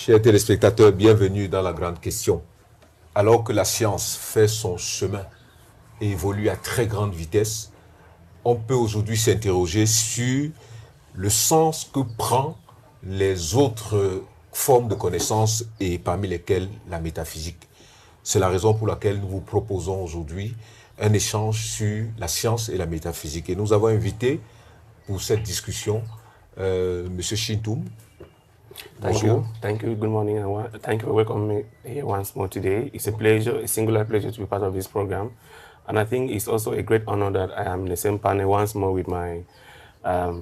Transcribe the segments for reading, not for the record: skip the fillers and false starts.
Chers téléspectateurs, bienvenue dans la grande question. Alors que la science fait son chemin et évolue à très grande vitesse, on peut aujourd'hui s'interroger sur le sens que prend les autres formes de connaissances et parmi lesquelles la métaphysique. C'est la raison pour laquelle nous vous proposons aujourd'hui un échange sur la science et la métaphysique. Et nous avons invité pour cette discussion M. Shintoum. Bonjour. Thank you. Good morning. Thank you for welcoming me here once more today. It's a pleasure, a singular pleasure to be part of this program. And I think it's also a great honor that I am in the same panel once more with my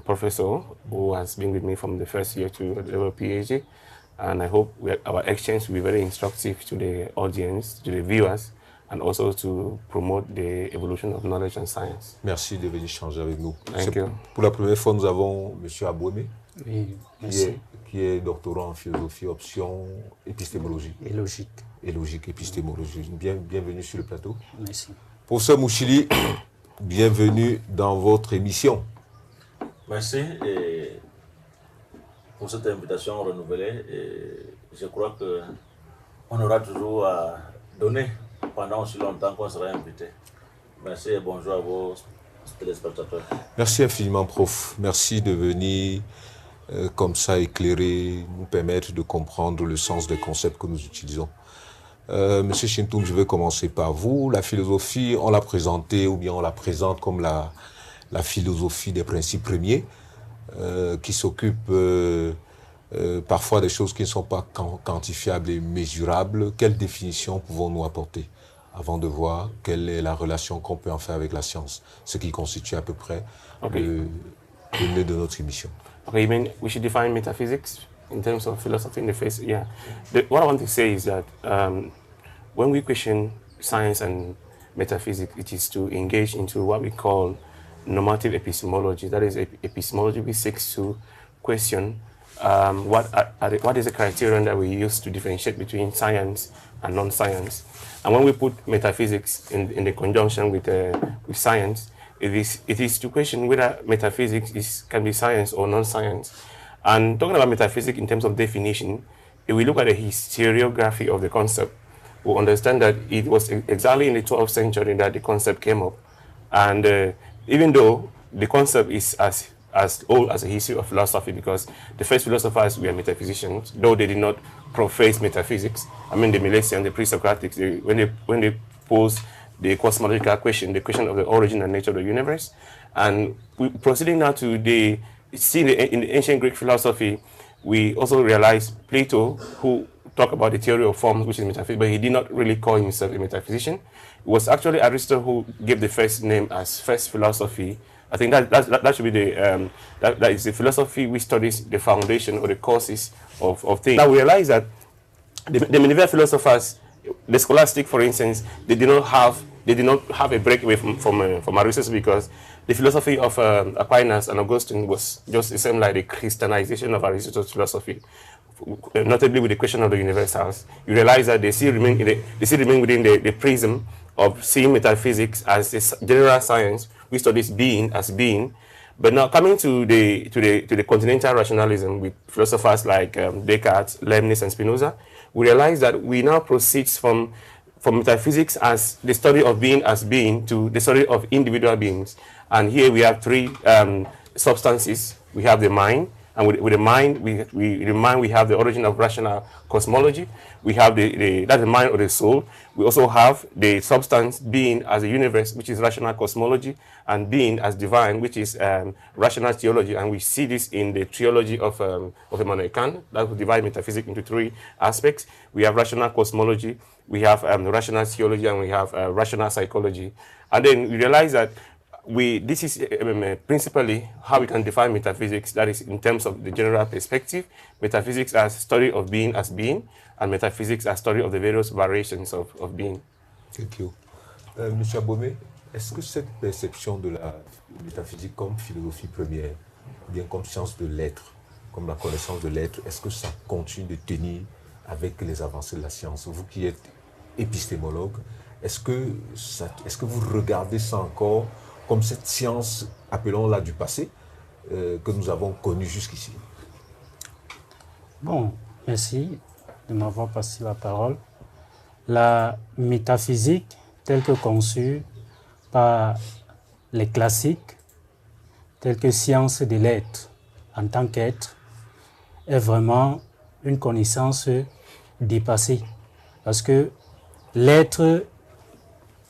professor, who has been with me from the first year to the level PhD. And I hope our exchange will be very instructive to the audience, to the viewers, and also to promote the evolution of knowledge and science. Merci de venir échanger avec nous. Thank you. Pour la première fois, nous avons M. Aboueme, Oui, merci. qui est doctorant en philosophie, option épistémologie. Et logique. Et logique, épistémologie. Bienvenue sur le plateau. Merci. Professeur Mouchili, bienvenue dans votre émission. Merci pour cette invitation renouvelée. Je crois qu'on aura toujours à donner pendant aussi longtemps qu'on sera invité. Merci et bonjour à vos téléspectateurs. Merci infiniment, prof. Merci de venir comme ça éclairer, nous permettre de comprendre le sens des concepts que nous utilisons. Monsieur Shintoum, je vais commencer par vous. La philosophie, on l'a présentée ou bien on la présente comme la philosophie des principes premiers qui s'occupe parfois des choses qui ne sont pas quantifiables et mesurables. Quelle définition pouvons-nous apporter avant de voir quelle est la relation qu'on peut en faire avec la science, ce qui constitue à peu près le nœud de notre émission. Okay, you mean we should define metaphysics in terms of philosophy in the face? Yeah. What I want to say is that when we question science and metaphysics, it is to engage into what we call normative epistemology. That is, epistemology which seeks to question what is the criterion that we use to differentiate between science and non-science. And when we put metaphysics in the conjunction with science, it is to question whether metaphysics can be science or non-science. And talking about metaphysics in terms of definition, if we look at the historiography of the concept, we understand that it was exactly in the 12th century that the concept came up. And even though the concept is as old as the history of philosophy, because the first philosophers were metaphysicians, though they did not profess metaphysics. I mean, the Milesians, the pre-Socratics, when they posed the cosmological question, the question of the origin and nature of the universe. And proceeding now to in the ancient Greek philosophy, we also realize Plato, who talked about the theory of forms, which is metaphysics, but he did not really call himself a metaphysician. It was actually Aristotle who gave the first name as first philosophy. I think that should be that is the philosophy which studies the foundation or the causes of things. Now we realize that the medieval philosophers, the scholastic, for instance, they did not have a breakaway from Aristotle, because the philosophy of Aquinas and Augustine was just the same like the Christianization of Aristotle's philosophy, notably with the question of the universals. You realize that they still remain within the prism of seeing metaphysics as a general science which studies being as being. But now coming to the continental rationalism with philosophers like Descartes, Leibniz, and Spinoza, we realize that we now proceed from metaphysics as the study of being as being to the study of individual beings. And here we have three substances. We have the mind, and with the mind, we have the origin of rational cosmology. We have that's the mind or the soul. We also have the substance, being, as a universe, which is rational cosmology, and being as divine, which is rational theology. And we see this in the theology of Immanuel Kant, that will divide metaphysics into three aspects. We have rational cosmology, we have rational theology, and we have rational psychology. And then we realize that this is principally how we can define metaphysics, that is in terms of the general perspective. Metaphysics as study of being as being, and metaphysics as study of the various variations of being. Thank you. M. Aboueme, est-ce que cette perception de la métaphysique comme philosophie première, bien comme science de l'être, comme la connaissance de l'être, est-ce que ça continue de tenir avec les avancées de la science? Vous qui êtes épistémologue, est-ce que vous regardez ça encore comme cette science, appelons-la du passé, que nous avons connue jusqu'ici? Bon, merci. de m'avoir passé la parole. La métaphysique, telle que conçue par les classiques, telle que science de l'être en tant qu'être, est vraiment une connaissance dépassée. Parce que l'être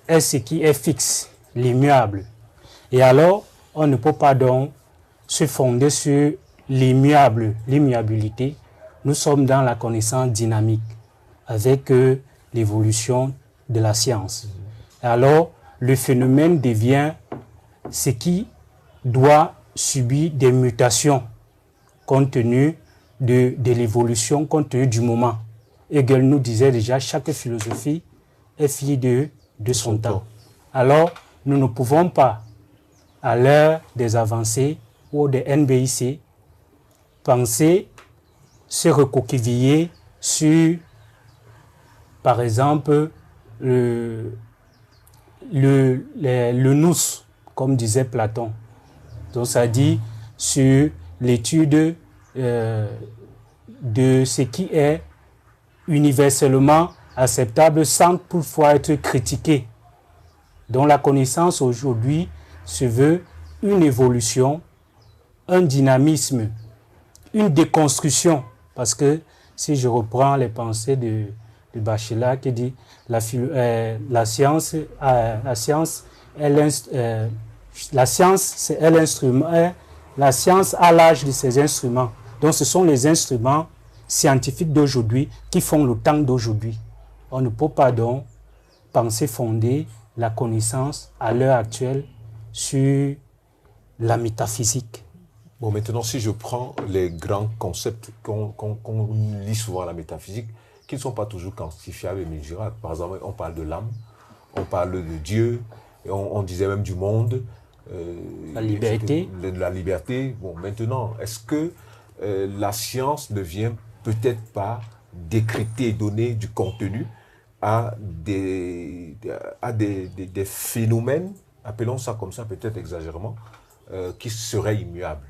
est ce qui est fixe, l'immuable. Et alors, on ne peut pas donc se fonder sur l'immuable, l'immuabilité. Nous sommes dans la connaissance dynamique avec l'évolution de la science. Alors, le phénomène devient ce qui doit subir des mutations compte tenu de l'évolution, compte tenu du moment. Hegel nous disait déjà, chaque philosophie est fille de son temps. Alors, nous ne pouvons pas, à l'heure des avancées ou des NBIC, penser se recoqueviller sur, par exemple, le nous, comme disait Platon. Donc, ça dit sur l'étude de ce qui est universellement acceptable sans toutefois être critiqué. Donc, la connaissance aujourd'hui se veut une évolution, un dynamisme, une déconstruction. Parce que si je reprends les pensées de Bachelard qui dit la science a l'âge de ses instruments. Donc ce sont les instruments scientifiques d'aujourd'hui qui font le temps d'aujourd'hui. On ne peut pas donc penser fonder la connaissance à l'heure actuelle sur la métaphysique. Bon, maintenant, si je prends les grands concepts qu'on lit souvent à la métaphysique, qui ne sont pas toujours quantifiables et mesurables. Par exemple, on parle de l'âme, on parle de Dieu, et on disait même du monde. La liberté. La liberté. Bon, maintenant, est-ce que la science ne vient peut-être pas décrypter et donner du contenu à des phénomènes, appelons ça comme ça, peut-être exagérément, qui seraient immuables?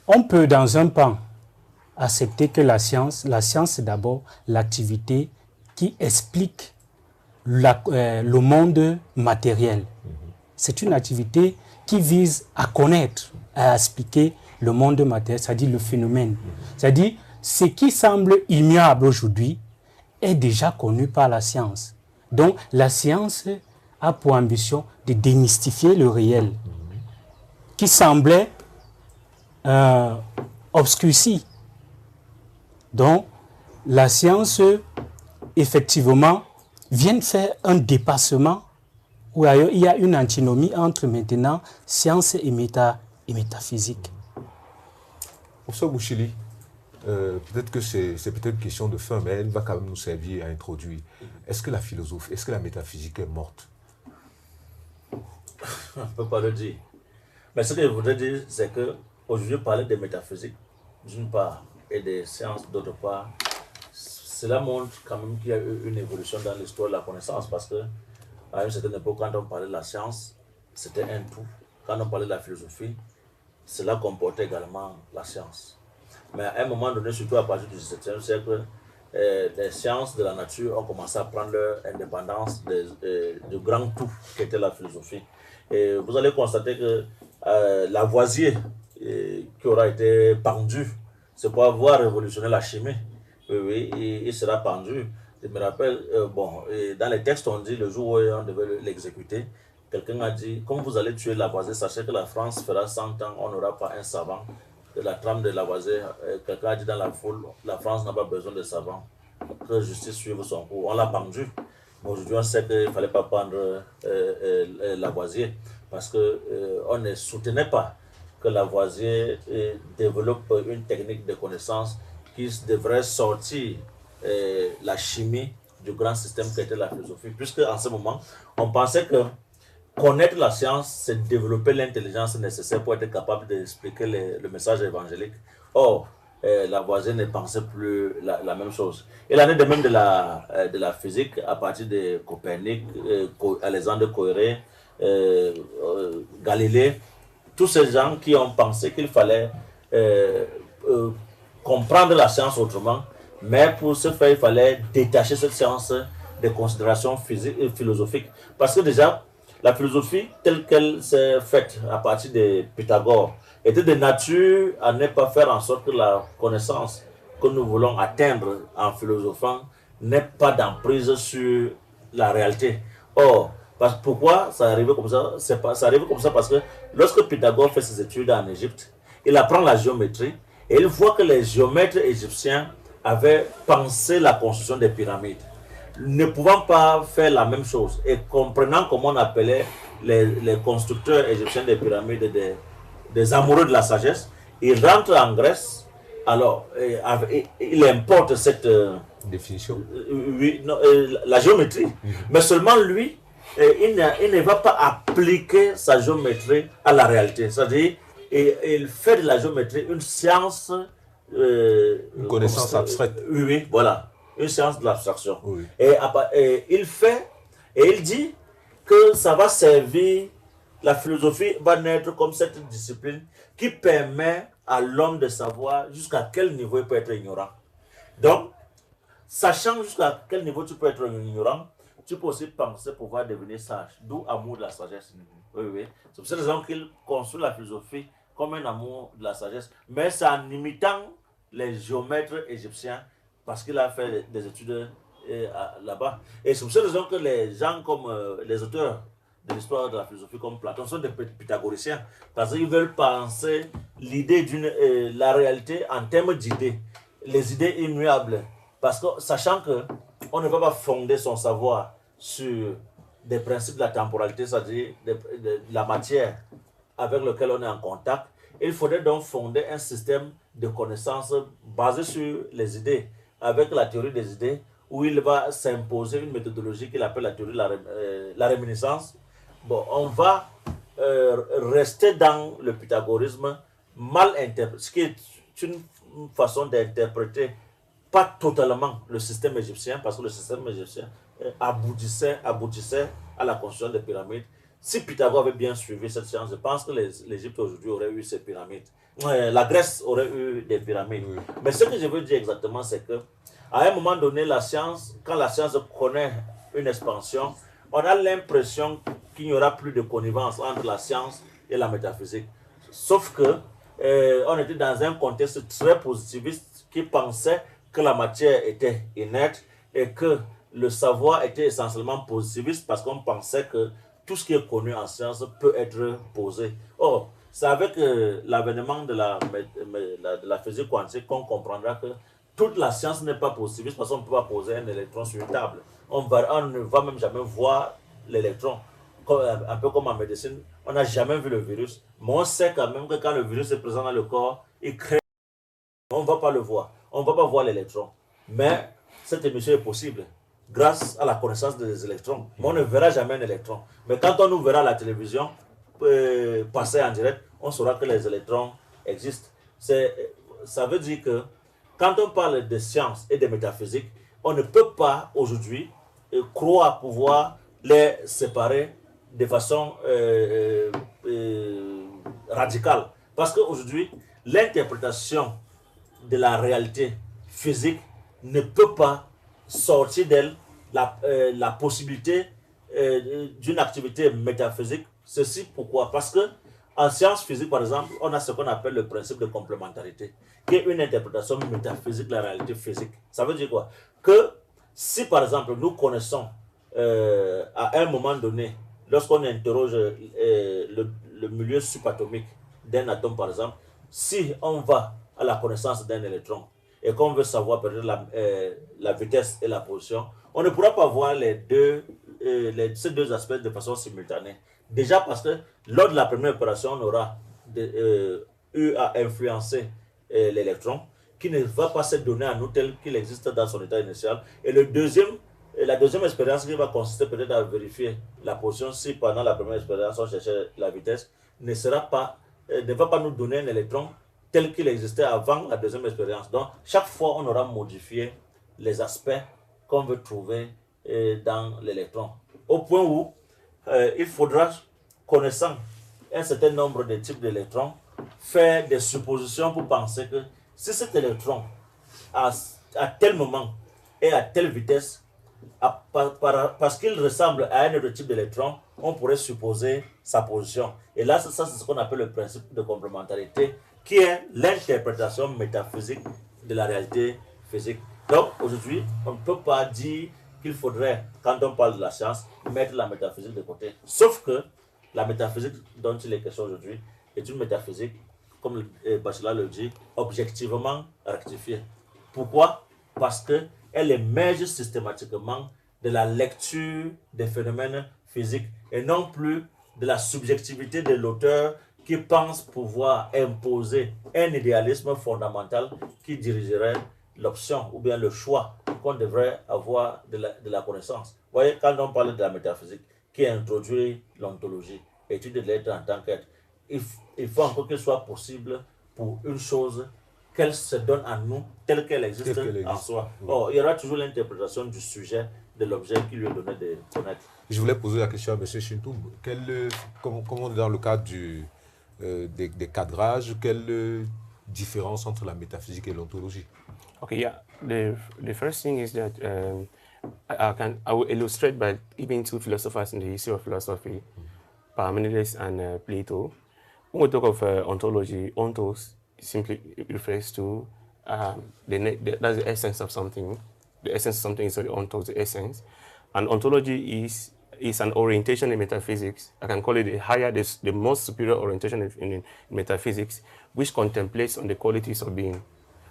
On peut, dans un pan, accepter que la science c'est d'abord l'activité qui explique le monde matériel. C'est une activité qui vise à connaître, à expliquer le monde matériel, c'est-à-dire le phénomène. C'est-à-dire, ce qui semble immuable aujourd'hui est déjà connu par la science. Donc, la science a pour ambition de démystifier le réel, qui semblait obscurci. Donc, la science, effectivement, vient de faire un dépassement où il y a une antinomie entre maintenant science et métaphysique. Professeur Bouchili, peut-être que c'est peut-être une question de fin, mais elle va quand même nous servir à introduire. Est-ce que la philosophie, est-ce que la métaphysique est morte? On ne peut pas le dire. Mais ce que je voudrais dire, c'est qu'aujourd'hui, parler de métaphysique, d'une part, et des sciences, d'autre part, cela montre quand même qu'il y a eu une évolution dans l'histoire de la connaissance, parce que à une certaine époque, quand on parlait de la science, c'était un tout. Quand on parlait de la philosophie, cela comportait également la science. Mais à un moment donné, surtout à partir du XVIIe siècle, les sciences de la nature ont commencé à prendre leur indépendance du grand tout qu'était la philosophie. Et vous allez constater que Lavoisier, qui aura été pendu, c'est pour avoir révolutionné la chimie. Oui, il sera pendu. Je me rappelle, dans les textes, on dit le jour où on devait l'exécuter, quelqu'un a dit, comme vous allez tuer Lavoisier, sachez que la France fera 100 ans, on n'aura pas un savant. De la trame de Lavoisier, quelqu'un a dit dans la foule, la France n'a pas besoin de savants, que justice suive son cours. On l'a pendu. Aujourd'hui, on sait qu'il ne fallait pas prendre Lavoisier, parce qu'on ne soutenait pas que Lavoisier développe une technique de connaissance qui devrait sortir la chimie du grand système qu'était la philosophie, puisque en ce moment, on pensait que connaître la science, c'est développer l'intelligence nécessaire pour être capable d'expliquer le message évangélique. Or, Lavoisier ne pensait plus la même chose. Et l'année de même de la physique, à partir de Copernic, Alexandre Koyré, Galilée, tous ces gens qui ont pensé qu'il fallait comprendre la science autrement, mais pour ce faire, il fallait détacher cette science des considérations physiques et philosophiques. Parce que déjà, la philosophie telle qu'elle s'est faite à partir de Pythagore était de nature à ne pas faire en sorte que la connaissance que nous voulons atteindre en philosophant n'ait pas d'emprise sur la réalité. Or, pourquoi ça arrive comme ça? Ça arrive comme ça parce que lorsque Pythagore fait ses études en Égypte, il apprend la géométrie et il voit que les géomètres égyptiens avaient pensé la construction des pyramides. Ne pouvant pas faire la même chose et comprenant comment on appelait les constructeurs égyptiens des pyramides des amoureux de la sagesse, il rentre en Grèce, alors il importe cette définition, la géométrie, mais seulement lui, il ne va pas appliquer sa géométrie à la réalité, c'est-à-dire il fait de la géométrie une science, une connaissance abstraite. Oui, voilà, une science de l'abstraction. Oui. Et il dit que ça va servir, la philosophie va naître comme cette discipline qui permet à l'homme de savoir jusqu'à quel niveau il peut être ignorant. Donc, sachant jusqu'à quel niveau tu peux être ignorant, tu peux aussi penser pouvoir devenir sage, d'où amour de la sagesse. Oui, oui. C'est pour cette raison qu'il construit la philosophie comme un amour de la sagesse, mais c'est en imitant les géomètres égyptiens parce qu'il a fait des études là-bas. Et c'est pour cette raison que les gens comme les auteurs de l'histoire de la philosophie comme Platon sont des pythagoriciens parce qu'ils veulent penser l'idée la réalité en termes d'idées, les idées immuables, parce que sachant que on ne va pas fonder son savoir sur des principes de la temporalité, c'est-à-dire de la matière avec laquelle on est en contact, il faudrait donc fonder un système de connaissances basé sur les idées, avec la théorie des idées, où il va s'imposer une méthodologie qu'il appelle la théorie de la réminiscence. Bon, on va rester dans le pythagorisme mal interprété, ce qui est une façon d'interpréter pas totalement le système égyptien, parce que le système égyptien aboutissait à la construction des pyramides. Si Pythagore avait bien suivi cette science, je pense que l'Égypte aujourd'hui aurait eu ces pyramides. La Grèce aurait eu des pyramides. Oui. Mais ce que je veux dire exactement, c'est que à un moment donné, la science, quand la science connaît une expansion, on a l'impression qu'il n'y aura plus de connivence entre la science et la métaphysique. Sauf que on était dans un contexte très positiviste qui pensait que la matière était inerte et que le savoir était essentiellement positiviste parce qu'on pensait que tout ce qui est connu en science peut être posé. Or, c'est avec l'avènement de la physique quantique qu'on comprendra que toute la science n'est pas positiviste parce qu'on ne peut pas poser un électron sur une table. On ne va même jamais voir l'électron. Un peu comme en médecine, on n'a jamais vu le virus, mais on sait quand même que quand le virus est présent dans le corps, il crée. On ne va pas le voir. On ne va pas voir l'électron. Mais cette émission est possible grâce à la connaissance des électrons. Mais on ne verra jamais un électron. Mais quand on nous verra à la télévision passer en direct, on saura que les électrons existent. Ça veut dire que quand on parle de science et de métaphysique, on ne peut pas aujourd'hui croire pouvoir les séparer de façon radicale. Parce qu'aujourd'hui, l'interprétation de la réalité physique ne peut pas sortir d'elle la possibilité d'une activité métaphysique. Ceci pourquoi? Parce que en sciences physiques, par exemple, on a ce qu'on appelle le principe de complémentarité, qui est une interprétation métaphysique de la réalité physique. Ça veut dire quoi? Que si, par exemple, nous connaissons à un moment donné, lorsqu'on interroge le milieu subatomique d'un atome, par exemple, si on va à la connaissance d'un électron et qu'on veut savoir peut-être la vitesse et la position, on ne pourra pas voir ces deux aspects de façon simultanée. Déjà parce que lors de la première opération, on aura eu à influencer l'électron qui ne va pas se donner à nous tel qu'il existe dans son état initial. Et la deuxième expérience qui va consister peut-être à vérifier la position, si pendant la première expérience on cherchait la vitesse, ne va pas nous donner un électron tel qu'il existait avant la deuxième expérience. Donc, chaque fois, on aura modifié les aspects qu'on veut trouver dans l'électron. Au point où il faudra, connaissant un certain nombre de types d'électrons, faire des suppositions pour penser que si cet électron, à tel moment et à telle vitesse, parce qu'il ressemble à un autre type d'électron, on pourrait supposer sa position. Et là, ça c'est ce qu'on appelle le principe de complémentarité, qui est l'interprétation métaphysique de la réalité physique. Donc, aujourd'hui, on ne peut pas dire qu'il faudrait, quand on parle de la science, mettre la métaphysique de côté. Sauf que la métaphysique dont il est question aujourd'hui est une métaphysique, comme Bachelard le dit, objectivement rectifiée. Pourquoi? Parce qu'elle émerge systématiquement de la lecture des phénomènes physiques et non plus de la subjectivité de l'auteur qui pense pouvoir imposer un idéalisme fondamental qui dirigerait l'option ou bien le choix qu'on devrait avoir de la connaissance. Vous voyez, quand on parle de la métaphysique qui introduit l'ontologie, étude de l'être en tant qu'être, il faut encore qu'il soit possible pour une chose qu'elle se donne à nous telle qu'elle existe en soi. Or, il y aura toujours l'interprétation du sujet, de l'objet qui lui est donné de connaître. Je voulais poser la question à M. Chintoum. Comment dans le cadre des cadrages, quelle différence entre la métaphysique et l'ontologie? Okay, yeah. The first thing is that I will illustrate by giving two philosophers in the history of philosophy, Parmenides and Plato. When we talk of ontology, ontos simply refers to that's the essence of something. The essence of something is the ontos, the essence. And ontology is an orientation in metaphysics. I can call it the most superior orientation in metaphysics, which contemplates on the qualities of being.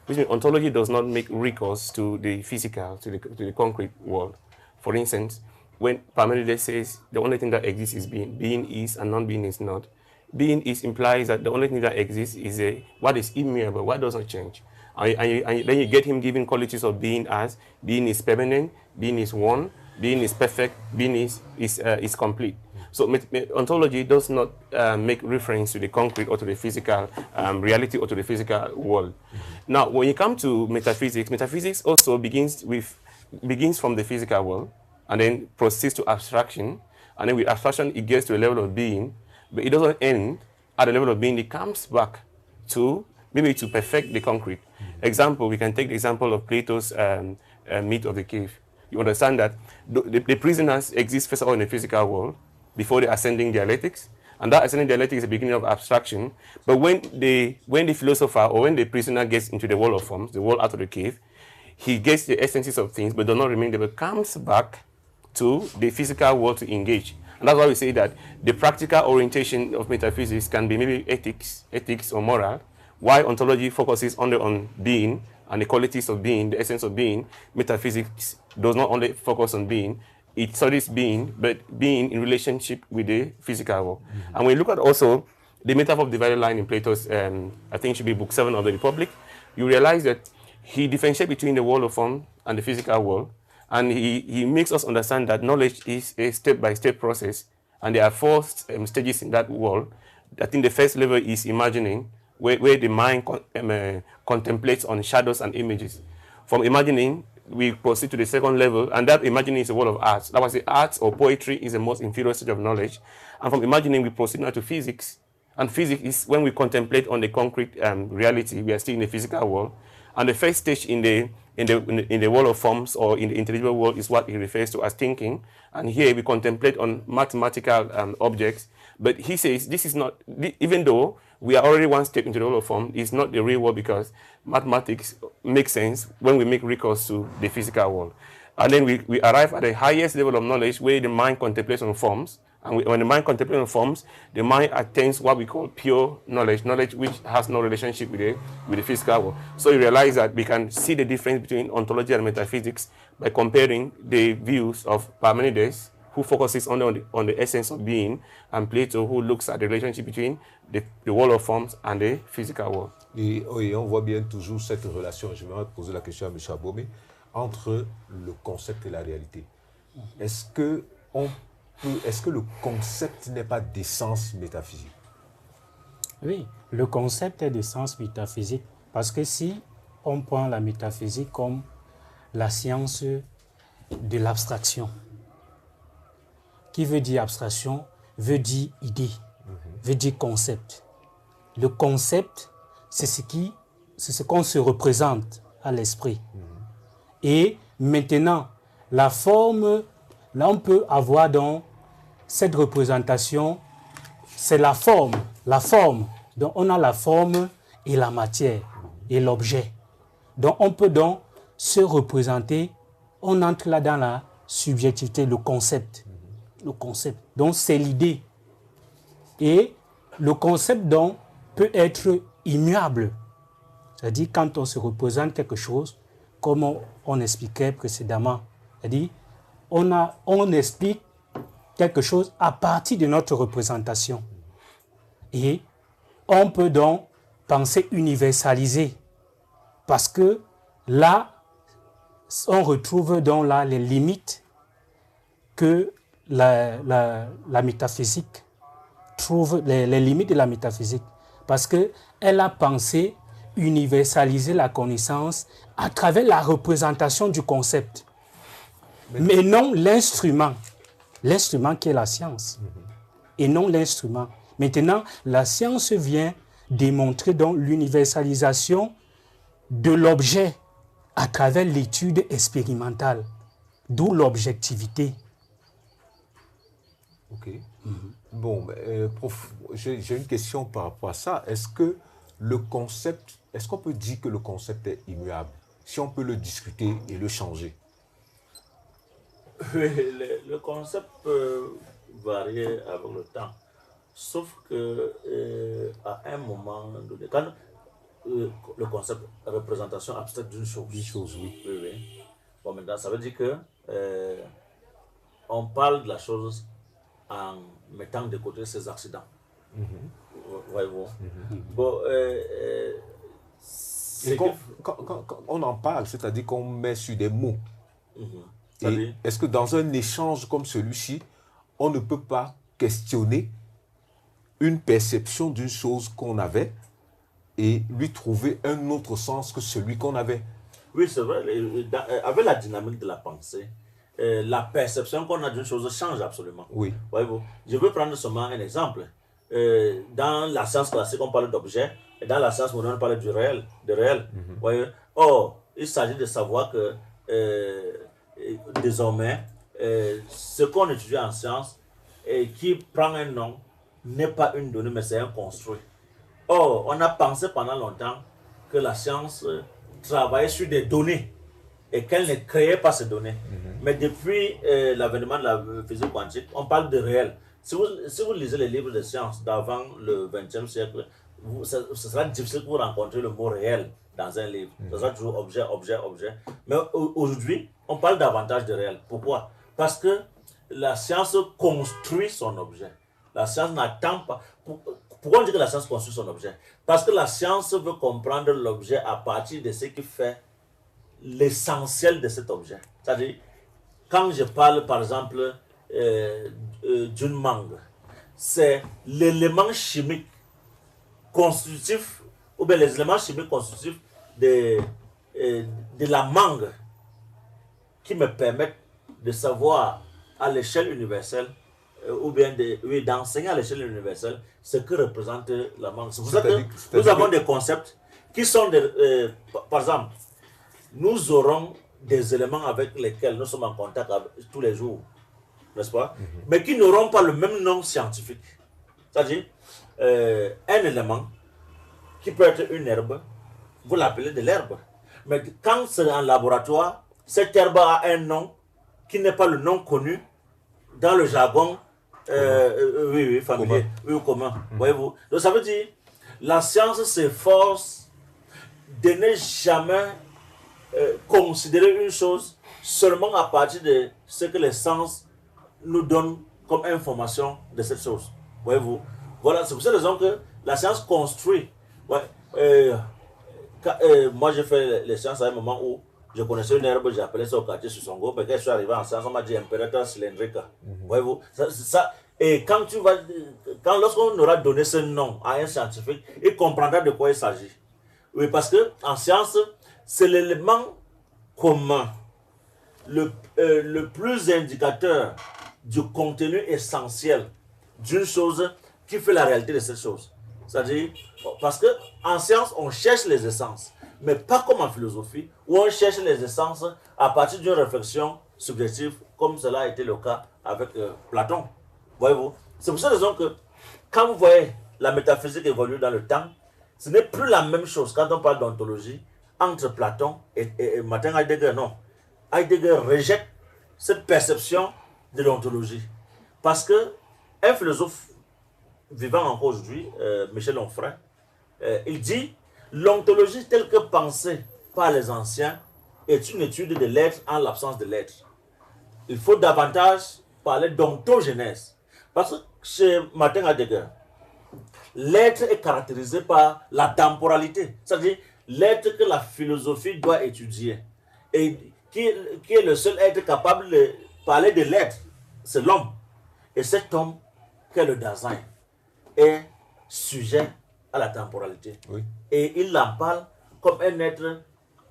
Which means ontology does not make recourse to the physical, to the concrete world. For instance, when Parmenides says the only thing that exists is being, being is and non-being is not, being is implies that the only thing that exists is what is immutable, what does not change. And then you get him giving qualities of being as being is permanent, being is one, being is perfect, being is complete. So ontology does not make reference to the concrete or to the physical reality or to the physical world. Now, when you come to metaphysics, metaphysics also begins from the physical world and then proceeds to abstraction. And then with abstraction, it gets to a level of being, but it doesn't end at the level of being. It comes back to maybe to perfect the concrete. Example, we can take the example of Plato's myth of the cave. You understand that the prisoners exist first of all in the physical world before the ascending dialectics, and that ascending dialectic is the beginning of abstraction. But when the philosopher or when the prisoner gets into the world of forms, the world out of the cave, he gets the essences of things, but does not remain there, but comes back to the physical world to engage. And that's why we say that the practical orientation of metaphysics can be maybe ethics or moral, while ontology focuses only on being and the qualities of being, the essence of being. Metaphysics does not only focus on being, it studies being, but being in relationship with the physical world. And when you look at also the metaphor of divided line in Plato's, I think it should be book 7 of the Republic, you realize that he differentiates between the world of form and the physical world. And he makes us understand that knowledge is a step-by-step process. And there are 4 stages in that world. I think the first level is imagining, where the mind contemplates on shadows and images. From imagining, we proceed to the second level, and that imagining is the world of arts. That was the arts or poetry is the most inferior stage of knowledge. And from imagining, we proceed now to physics. And physics is when we contemplate on the concrete reality. We are still in the physical world. And the first stage in the world of forms or in the intelligible world is what he refers to as thinking. And here we contemplate on mathematical objects. But he says this is not, even though we are already one step into the world of form, it's not the real world because mathematics makes sense when we make recourse to the physical world. And then we arrive at the highest level of knowledge where the mind contemplates on forms. And when the mind contemplates on forms, the mind attains what we call pure knowledge, knowledge which has no relationship with the physical world. So you realize that we can see the difference between ontology and metaphysics by comparing the views of Parmenides, who focuses only on the essence of being, and Plato, who looks at the relationship between the world of forms and the physical world. Et on voit bien toujours cette relation, je vais poser la question à M. Abomey, entre le concept et la réalité. Est-ce que le concept n'est pas d'essence métaphysique? Oui, le concept est d'essence métaphysique parce que si on prend la métaphysique comme la science de l'abstraction, qui veut dire abstraction, veut dire idée, veut dire concept. Le concept, c'est ce qui c'est ce qu'on se représente à l'esprit. Et maintenant, la forme, là on peut avoir dans cette représentation, c'est la forme. Donc on a la forme et la matière et l'objet. Donc on peut donc se représenter, on entre là dans la subjectivité, le concept. Le concept. Donc c'est l'idée. Et le concept donc peut être immuable. C'est-à-dire quand on se représente quelque chose, comme on expliquait précédemment, c'est-à-dire on explique quelque chose à partir de notre représentation. Et on peut donc penser universaliser. Parce que là, on retrouve donc là les limites que la métaphysique trouve, les limites de la métaphysique. Parce qu'elle a pensé universaliser la connaissance à travers la représentation du concept. Mais non l'instrument. L'instrument qui est la science. Et non l'instrument. Maintenant, la science vient démontrer donc l'universalisation de l'objet à travers l'étude expérimentale, d'où l'objectivité. Ok. Bon, prof, j'ai une question par rapport à ça. Est-ce qu'on peut dire que le concept est immuable, si on peut le discuter et le changer? Oui, le concept peut varier avec le temps, sauf que à un moment donné, quand le concept représentation abstraite d'une chose. Une chose, oui. Oui. Bon, maintenant, ça veut dire que on parle de la chose en mettant de côté ses accidents. Voyez-vous. Bon, Et quand on en parle, c'est-à-dire qu'on met sur des mots. Et est-ce que dans un échange comme celui-ci, on ne peut pas questionner une perception d'une chose qu'on avait et lui trouver un autre sens que celui qu'on avait? Oui, c'est vrai. Avec la dynamique de la pensée, la perception qu'on a d'une chose change absolument. Oui. Voyez-vous. Je veux prendre seulement un exemple. Dans la science classique, on parle d'objet, et dans la science moderne, on parle du réel, de réel. Voyez. Or, il s'agit de savoir que désormais, ce qu'on étudie en science et qui prend un nom n'est pas une donnée, mais c'est un construit. Or, on a pensé pendant longtemps que la science travaillait sur des données et qu'elle ne créait pas ces données. Mais depuis l'avènement de la physique quantique, on parle de réel. Si vous lisez les livres de science d'avant le XXe siècle, ce sera difficile pour vous rencontrer le mot réel dans un livre. Ce sera toujours objet, objet, objet. Mais aujourd'hui, on parle davantage de réel. Pourquoi? Parce que la science construit son objet. La science n'attend pas. Pourquoi on dit que la science construit son objet? Parce que la science veut comprendre l'objet à partir de ce qui fait l'essentiel de cet objet. C'est-à-dire, quand je parle par exemple d'une mangue, c'est l'élément chimique constitutif, ou bien les éléments chimiques constitutifs de la mangue qui me permettent de savoir à l'échelle universelle, ou bien d'enseigner à l'échelle universelle ce que représente la mangue. C'est pour ça que nous avons des concepts qui sont, par exemple, nous aurons des éléments avec lesquels nous sommes en contact tous les jours, n'est-ce pas? Mais qui n'auront pas le même nom scientifique. C'est-à-dire, un élément qui peut être une herbe, vous l'appelez de l'herbe. Mais quand c'est en laboratoire, cette herbe a un nom qui n'est pas le nom connu dans le jargon familier, commun. Voyez-vous? Donc ça veut dire, la science s'efforce de ne jamais considérer une chose seulement à partir de ce que les sens nous donnent comme information de cette chose. Voyez-vous? Voilà, c'est pour cette raison que la science construit. Moi, j'ai fait les sciences à un moment où je connaissais une herbe, j'ai appelé ça au quartier sur son go, mais quand je suis arrivé en science, on m'a dit Imperator cylindrica. Voyez-vous? Et lorsqu'on aura donné ce nom à un scientifique, il comprendra de quoi il s'agit. Oui, parce que en science, c'est l'élément commun, le plus indicateur du contenu essentiel d'une chose qui fait la réalité de cette chose. C'est-à-dire, parce qu'en science, on cherche les essences, mais pas comme en philosophie, où on cherche les essences à partir d'une réflexion subjective, comme cela a été le cas avec Platon. Voyez-vous? C'est pour cette raison que, quand vous voyez la métaphysique évoluer dans le temps, ce n'est plus la même chose quand on parle d'ontologie entre Platon et Martin Heidegger. Non. Heidegger rejette cette perception de l'ontologie. Parce que un philosophe vivant encore aujourd'hui, Michel Onfray, il dit l'ontologie telle que pensée par les anciens est une étude de l'être en l'absence de l'être. Il faut davantage parler d'ontogénèse. Parce que chez Martin Heidegger, l'être est caractérisé par la temporalité, c'est-à-dire l'être que la philosophie doit étudier et qui est le seul être capable de parler de l'être, c'est l'homme. Et cet homme, qu'est le Dasein, est sujet à la temporalité. Oui. Et il en parle comme un être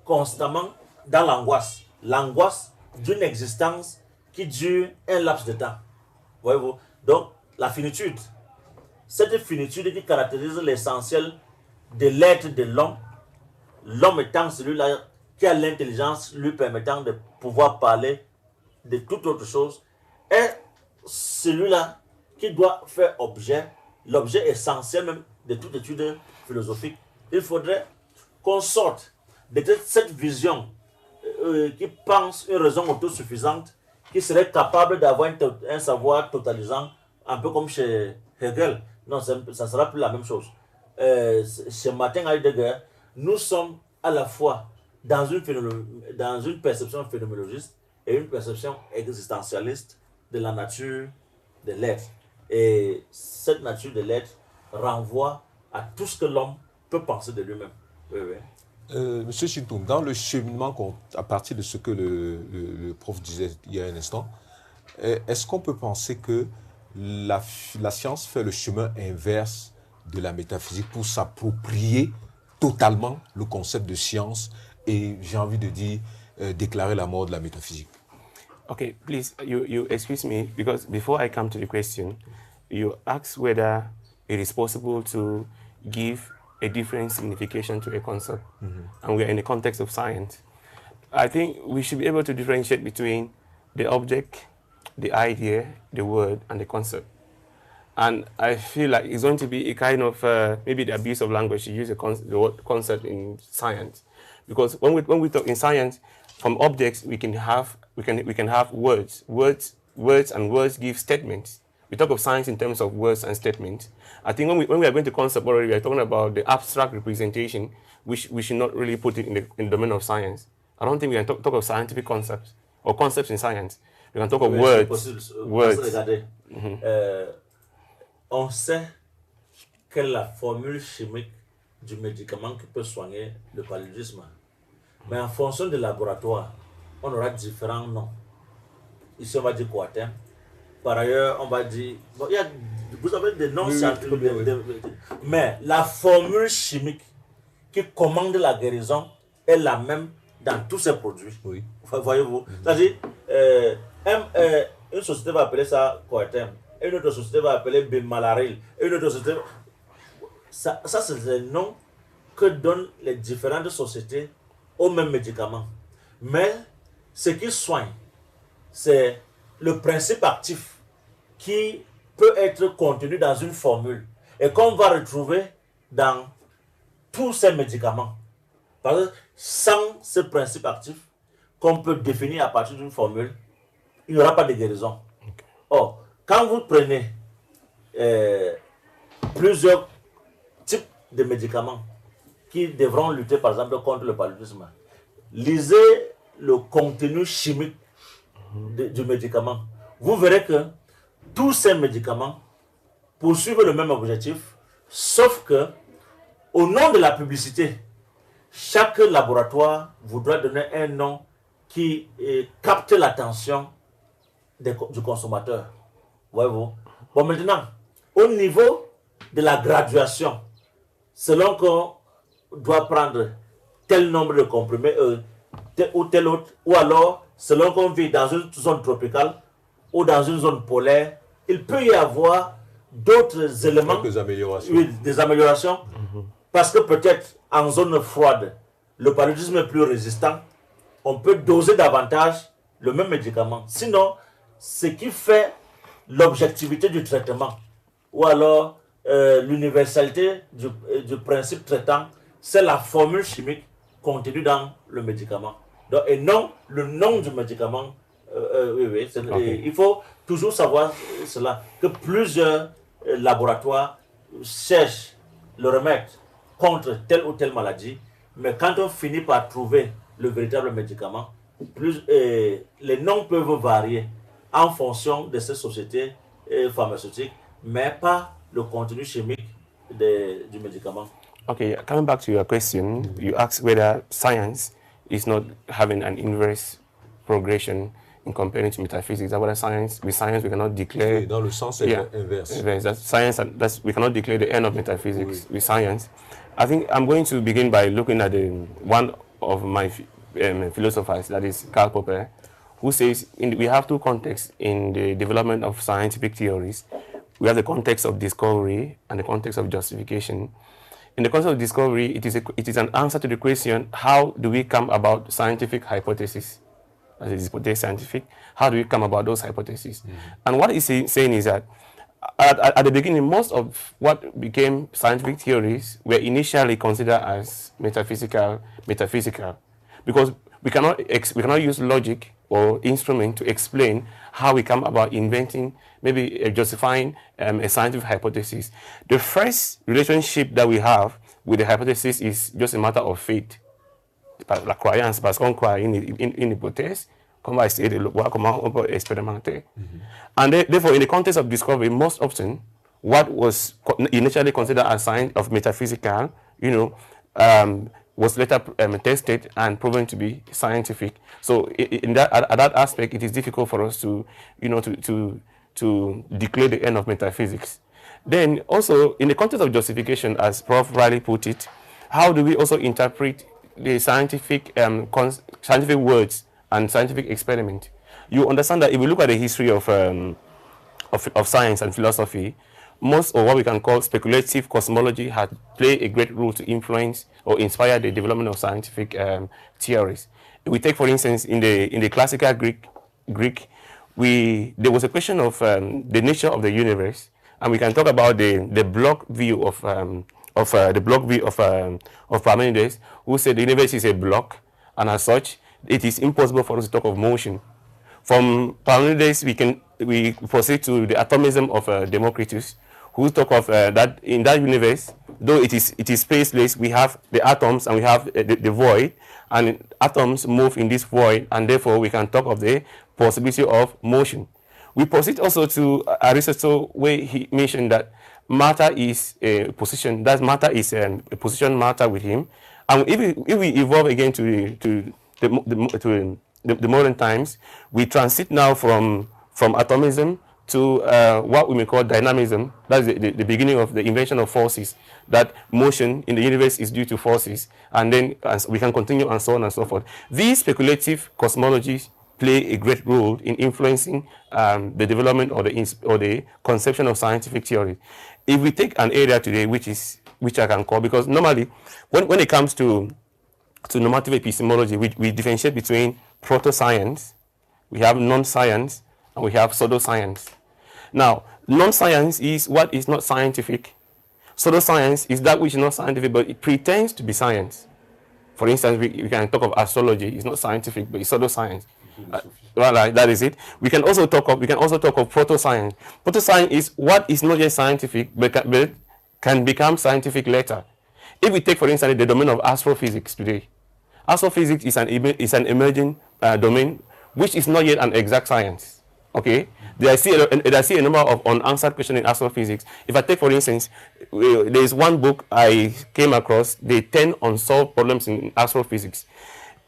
constamment dans l'angoisse. L'angoisse d'une existence qui dure un laps de temps. Voyez-vous? Donc, la finitude. Cette finitude qui caractérise l'essentiel de l'être de l'homme, l'homme étant celui-là qui a l'intelligence lui permettant de pouvoir parler de toute autre chose, est celui-là qui doit faire l'objet essentiel même de toute étude philosophique. Il faudrait qu'on sorte de cette vision qui pense une raison autosuffisante, qui serait capable d'avoir un savoir totalisant, un peu comme chez Hegel. Non, ça ne sera plus la même chose. Chez Martin Heidegger, nous sommes à la fois dans une perception phénoménologiste et une perception existentialiste de la nature de l'être. Et cette nature de l'être renvoie à tout ce que l'homme peut penser de lui-même. Oui, oui. Monsieur Chintoum, dans le cheminement, à partir de ce que le prof disait il y a un instant, est-ce qu'on peut penser que la science fait le chemin inverse de la métaphysique pour s'approprier totalement le concept de science et, j'ai envie de dire, déclarer la mort de la métaphysique? Okay, please, you excuse me, because before I come to the question, you asked whether it is possible to give a different signification to a concept, and we are in the context of science. I think we should be able to differentiate between the object, the idea, the word, and the concept. And I feel like it's going to be a kind of maybe the abuse of language to use the word concept in science, because when we talk in science, from objects we can have words, and words give statements. We talk of science in terms of words and statements. I think when we are going to concept already, we are talking about the abstract representation, which we should not really put it in the domain of science. I don't think we can talk of scientific concepts or concepts in science. We can talk of words. Regardez, on sait quelle est la formule chimique du médicament qui peut soigner le paludisme. Mais en fonction du laboratoire, on aura différents noms. Ici, on va dire Coatem. Par ailleurs, on va dire... Bon, vous avez des noms scientifiques. Mais la formule chimique qui commande la guérison est la même dans tous ces produits. Oui. Voyez-vous? C'est-à-dire, une société va appeler ça Coatem, une autre société va appeler Bimalaril, une autre société... Ça c'est les noms que donnent les différentes sociétés aux mêmes médicaments. Mais ce qui soigne, c'est le principe actif qui peut être contenu dans une formule et qu'on va retrouver dans tous ces médicaments. Parce que sans ce principe actif qu'on peut définir à partir d'une formule, il n'y aura pas de guérison. Okay. Or, quand vous prenez plusieurs types de médicaments qui devront lutter par exemple contre le paludisme, lisez le contenu chimique du médicament. Vous verrez que tous ces médicaments poursuivent le même objectif, sauf que, au nom de la publicité, chaque laboratoire voudra donner un nom qui capte l'attention du consommateur. Voyez-vous? Bon, maintenant, au niveau de la graduation, selon qu'on doit prendre tel nombre de comprimés ou tel autre, ou alors selon qu'on vit dans une zone tropicale ou dans une zone polaire, il peut y avoir d'autres éléments, quelques améliorations. Oui, des améliorations, parce que peut-être en zone froide, le paludisme est plus résistant, on peut doser davantage le même médicament. Sinon, ce qui fait l'objectivité du traitement, ou alors l'universalité du principe traitant, c'est la formule chimique contenue dans le médicament. Donc, et non le nom du médicament. Il faut toujours savoir cela, que plusieurs laboratoires cherchent le remède contre telle ou telle maladie, mais quand on finit par trouver le véritable médicament, les noms peuvent varier en fonction de ces sociétés pharmaceutiques, mais pas le contenu chimique du médicament. Okay, coming back to your question, you asked whether science is not having an inverse progression in comparing to metaphysics. That whether with science we cannot declare. Dans le sens inverse. That's science, we cannot declare the end of metaphysics with science. I think I'm going to begin by looking at one of my philosophers, that is Karl Popper, who says we have two contexts in the development of scientific theories. We have the context of discovery and the context of justification. In the context of discovery, it is an answer to the question, how do we come about scientific hypotheses? As it is hypothesis scientific, how do we come about those hypotheses? And what he's saying is that at the beginning, most of what became scientific theories were initially considered as metaphysical, because we cannot use logic or instrument to explain how we come about inventing, maybe justifying a scientific hypothesis. The first relationship that we have with the hypothesis is just a matter of faith. La croyance, parce qu'on croit une hypothèse, qu'on va essayer de voir comment on peut expérimenter. And therefore, in the context of discovery, most often, what was initially considered as science of metaphysical, was later tested and proven to be scientific. So at that aspect, it is difficult for us to declare the end of metaphysics. Then also, in the context of justification, as Prof. Riley put it, how do we also interpret the scientific words and scientific experiment? You understand that if we look at the history of science and philosophy, most of what we can call speculative cosmology had played a great role to influence or inspire the development of scientific theories. If we take, for instance, in the classical Greek, there was a question of the nature of the universe, and we can talk about the block view of Parmenides, who said the universe is a block, and as such, it is impossible for us to talk of motion. From Parmenides, we proceed to the atomism of Democritus, who talk of that in that universe, though it is spaceless, we have the atoms and we have the void, and atoms move in this void, and therefore we can talk of the possibility of motion. We proceed also to Aristotle, where he mentioned that matter is a position. That matter is a position matter with him, and if we evolve again to the modern times, we transit now from atomism to what we may call dynamism. That's the beginning of the invention of forces, that motion in the universe is due to forces, and then we can continue and so on and so forth. These speculative cosmologies play a great role in influencing the development or the conception of scientific theory. If we take an area today, which I can call, because normally when it comes to normative epistemology, we differentiate between proto-science, we have non-science, and we have pseudo-science. Now, non-science is what is not scientific. Pseudo-science is that which is not scientific, but it pretends to be science. For instance, we can talk of astrology. It's not scientific, but it's pseudo-science. Right, that is it. We can also talk of proto-science. Proto-science is what is not yet scientific, but can become scientific later. If we take, for instance, the domain of astrophysics today, astrophysics is an emerging domain which is not yet an exact science. Okay, there I see a number of unanswered questions in astrophysics. If I take, for instance, there is one book I came across, the 10 unsolved problems in astrophysics,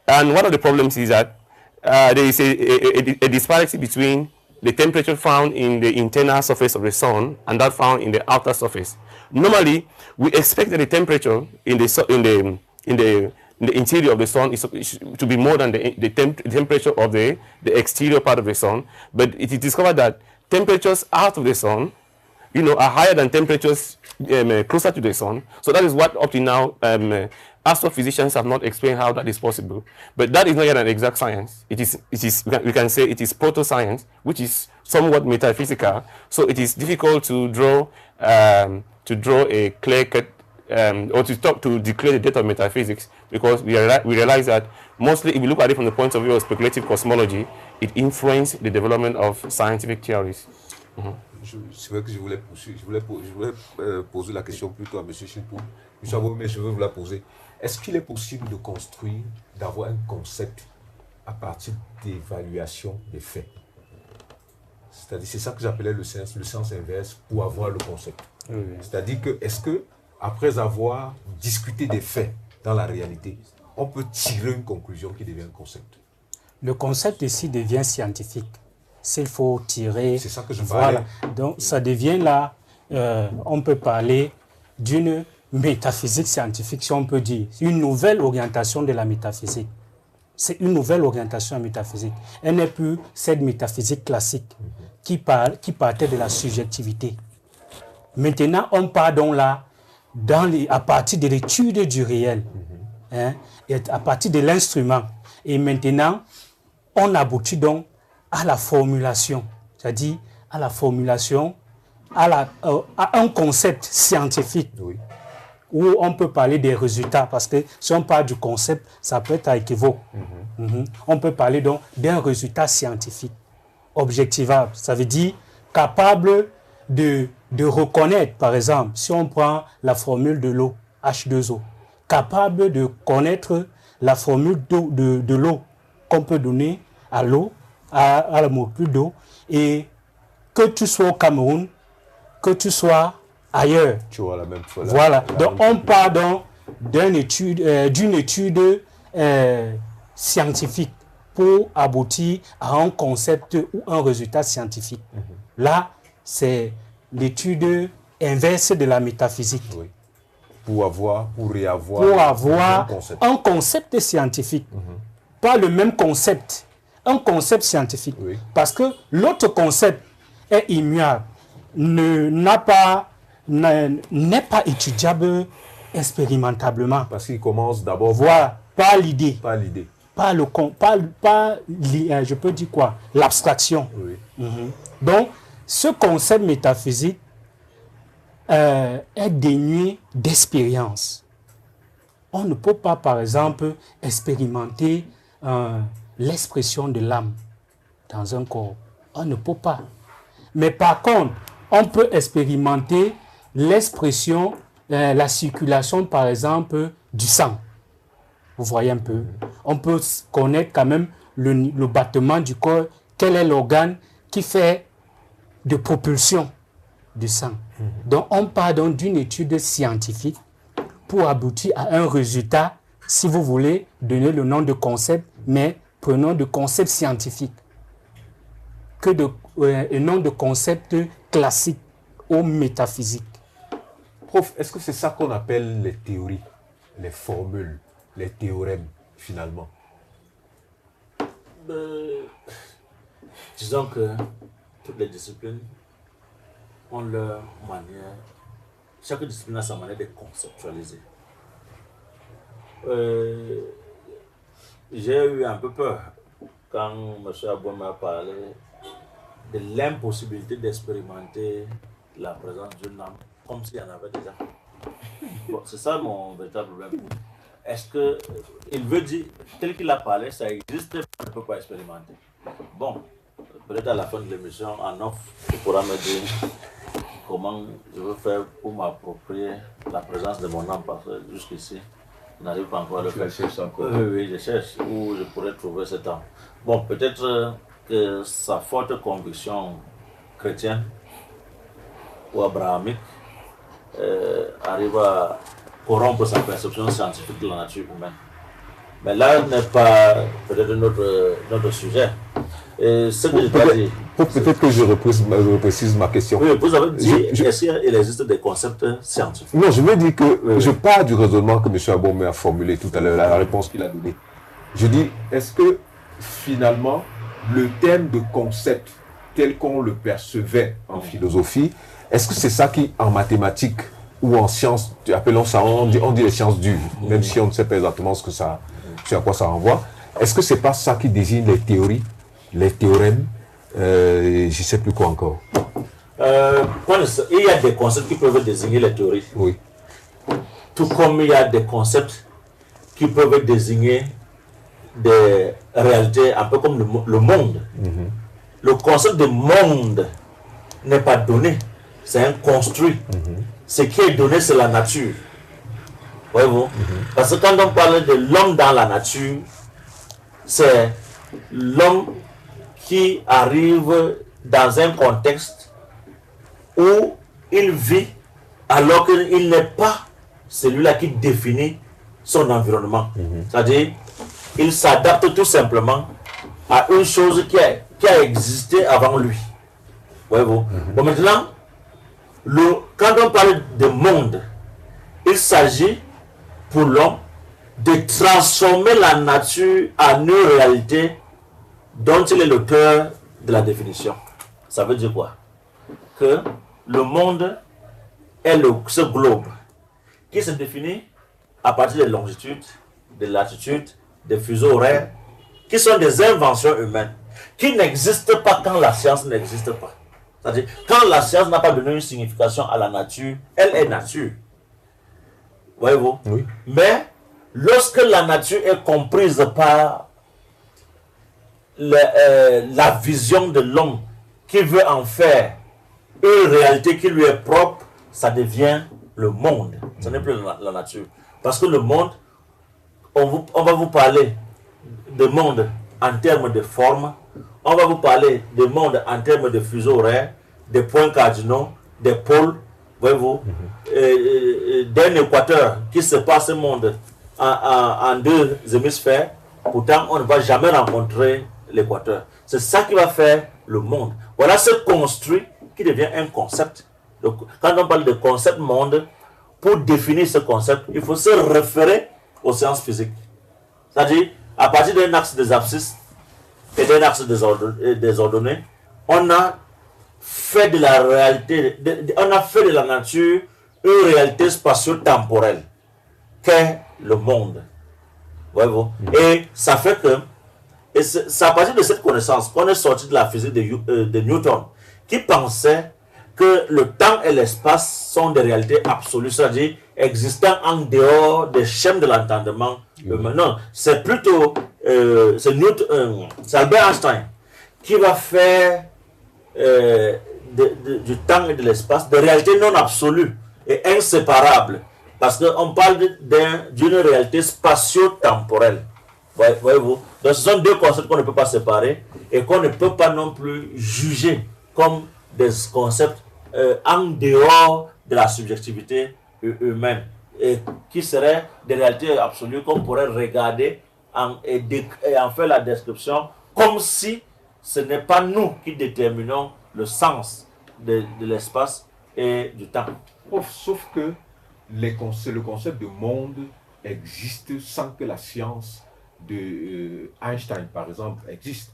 and one of the problems is that there is a disparity between the temperature found in the internal surface of the sun and that found in the outer surface. Normally, we expect that the temperature in the interior of the sun is to be more than the temperature of the exterior part of the sun, but it is discovered that temperatures out of the sun are higher than temperatures closer to the sun. So that is what up to now astrophysicians have not explained how that is possible. But that is not yet an exact science. It is we can say it is proto-science, which is somewhat metaphysical. So it is difficult to draw a clear-cut or to declare the date of metaphysics, because we realize that mostly, if we look at it from the point of view of speculative cosmology, it influenced the development of scientific theories. C'est vrai que je voulais poser la question plutôt à M. Chintoum. M. Abou, mais je veux vous la poser. Est-ce qu'il est possible de construire, d'avoir un concept à partir d'évaluation des faits? C'est-à-dire, c'est ça que j'appelais le sens inverse pour avoir le concept. Oui. C'est-à-dire que, est-ce que, après avoir discuté des faits dans la réalité, on peut tirer une conclusion qui devient un concept? Le concept ici devient scientifique. S'il faut tirer... C'est ça que je parlais. Voilà. Donc, ça devient là, on peut parler d'une métaphysique scientifique, si on peut dire. Une nouvelle orientation de la métaphysique. C'est une nouvelle orientation de la métaphysique. Elle n'est plus cette métaphysique classique qui partait de la subjectivité. Maintenant, on part donc là, à partir de l'étude du réel, hein, et à partir de l'instrument. Et maintenant, on aboutit donc à la formulation, c'est-à-dire à la formulation, à un concept scientifique, oui, où on peut parler des résultats, parce que si on parle du concept, ça peut être à équivoque. On peut parler donc d'un résultat scientifique, objectivable, ça veut dire capable de reconnaître, par exemple, si on prend la formule de l'eau, H2O, capable de connaître la formule de l'eau qu'on peut donner à l'eau, à la molécule d'eau, et que tu sois au Cameroun, que tu sois ailleurs. Tu vois la même chose. Voilà. Donc on part d'une étude scientifique pour aboutir à un concept ou un résultat scientifique. Là, c'est l'étude inverse de la métaphysique. Oui. Pour avoir un concept scientifique. Pas le même concept. Un concept scientifique. Oui. Parce que l'autre concept est immuable, n'est pas étudiable expérimentablement. Parce qu'il commence d'abord par l'idée. Je peux dire quoi? L'abstraction. Oui. Donc, ce concept métaphysique est dénué d'expérience. On ne peut pas, par exemple, expérimenter l'expression de l'âme dans un corps. On ne peut pas. Mais par contre, on peut expérimenter l'expression, la circulation, par exemple, du sang. Vous voyez un peu. On peut connaître quand même le battement du corps. Quel est l'organe qui fait de propulsion du sang? Donc, on part donc d'une étude scientifique pour aboutir à un résultat, si vous voulez donner le nom de concept, mais prenons de concept scientifique que un nom de concept classique ou métaphysique. Prof, est-ce que c'est ça qu'on appelle les théories, les formules, les théorèmes, finalement? Disons que toutes les disciplines ont leur manière, chaque discipline a sa manière de conceptualiser. J'ai eu un peu peur quand M. Abou m'a parlé de l'impossibilité d'expérimenter la présence d'une âme comme s'il y en avait déjà. Bon, c'est ça mon véritable problème. Est-ce qu'il veut dire, tel qu'il a parlé, ça existe, on ne peut pas expérimenter? Bon, peut-être à la fin de l'émission, en off, il pourra me dire comment je veux faire pour m'approprier la présence de mon âme, parce que jusqu'ici, je n'arrive pas encore à le faire. Oui, je cherche où je pourrais trouver cet âme. Bon, peut-être que sa forte conviction chrétienne ou abrahamique arrive à corrompre sa perception scientifique de la nature humaine. Mais là n'est pas peut-être notre sujet. Et ce que je dois dire... Peut-être que je reprécise ma question. Oui, vous avez dit, est-ce qu'il existe des concepts scientifiques? Non, je veux dire que je pars du raisonnement que M. Abomey a formulé tout à l'heure, la réponse qu'il a donnée. Je dis, est-ce que finalement, le thème de concept tel qu'on le percevait en philosophie Est-ce que c'est ça qui, en mathématiques ou en sciences, appelons ça, on dit les sciences dures, même si on ne sait pas exactement ce à quoi ça renvoie. Est-ce que c'est pas ça qui désigne les théories, les théorèmes, je ne sais plus quoi encore? Il y a des concepts qui peuvent désigner les théories. Oui. Tout comme il y a des concepts qui peuvent désigner des réalités, un peu comme le monde. Le concept de monde n'est pas donné, c'est un construit. Ce qui est donné, c'est la nature. Voyez-vous? Parce que quand on parle de l'homme dans la nature, c'est l'homme qui arrive dans un contexte où il vit alors qu'il n'est pas celui-là qui définit son environnement. C'est-à-dire, il s'adapte tout simplement à une chose qui a existé avant lui. Voyez-vous? Bon, maintenant, quand on parle de monde, il s'agit pour l'homme de transformer la nature en une réalité dont il est l'auteur de la définition. Ça veut dire quoi? Que le monde est ce globe qui se définit à partir des longitudes, des latitudes, des fuseaux horaires, qui sont des inventions humaines, qui n'existent pas quand la science n'existe pas. C'est-à-dire, quand la science n'a pas donné une signification à la nature, elle est nature. Voyez-vous? Oui. Mais lorsque la nature est comprise par la vision de l'homme qui veut en faire une réalité qui lui est propre, ça devient le monde. Ce n'est plus la nature. Parce que le monde, on va vous parler de monde en termes de forme, on va vous parler de monde en termes de fuseaux horaires, des points cardinaux, des pôles, voyez-vous, d'un équateur qui sépare ce monde en deux hémisphères. Pourtant, on ne va jamais rencontrer l'équateur. C'est ça qui va faire le monde. Voilà ce construit qui devient un concept. Donc, quand on parle de concept monde, pour définir ce concept, il faut se référer aux sciences physiques. C'est-à-dire, à partir d'un axe des abscisses et d'un axe désordonné, on a fait de la réalité, on a fait de la nature une réalité spatio-temporelle qu'est le monde. Voyez-vous? Et ça fait que, et c'est à partir de cette connaissance qu'on est sorti de la physique de Newton, qui pensait que le temps et l'espace sont des réalités absolues, c'est-à-dire existant en dehors des schèmes de l'entendement humain. Non, c'est plutôt c'est Albert Einstein qui va faire du temps et de l'espace des réalités non absolues et inséparables, parce qu'on parle d'une réalité spatio-temporelle. Voyez-vous? Donc ce sont deux concepts qu'on ne peut pas séparer et qu'on ne peut pas non plus juger comme des concepts en dehors de la subjectivité humaine, et qui seraient des réalités absolues qu'on pourrait regarder et en faire la description comme si ce n'est pas nous qui déterminons le sens de l'espace et du temps. Sauf que le concept de monde existe sans que la science de Einstein, par exemple, existe.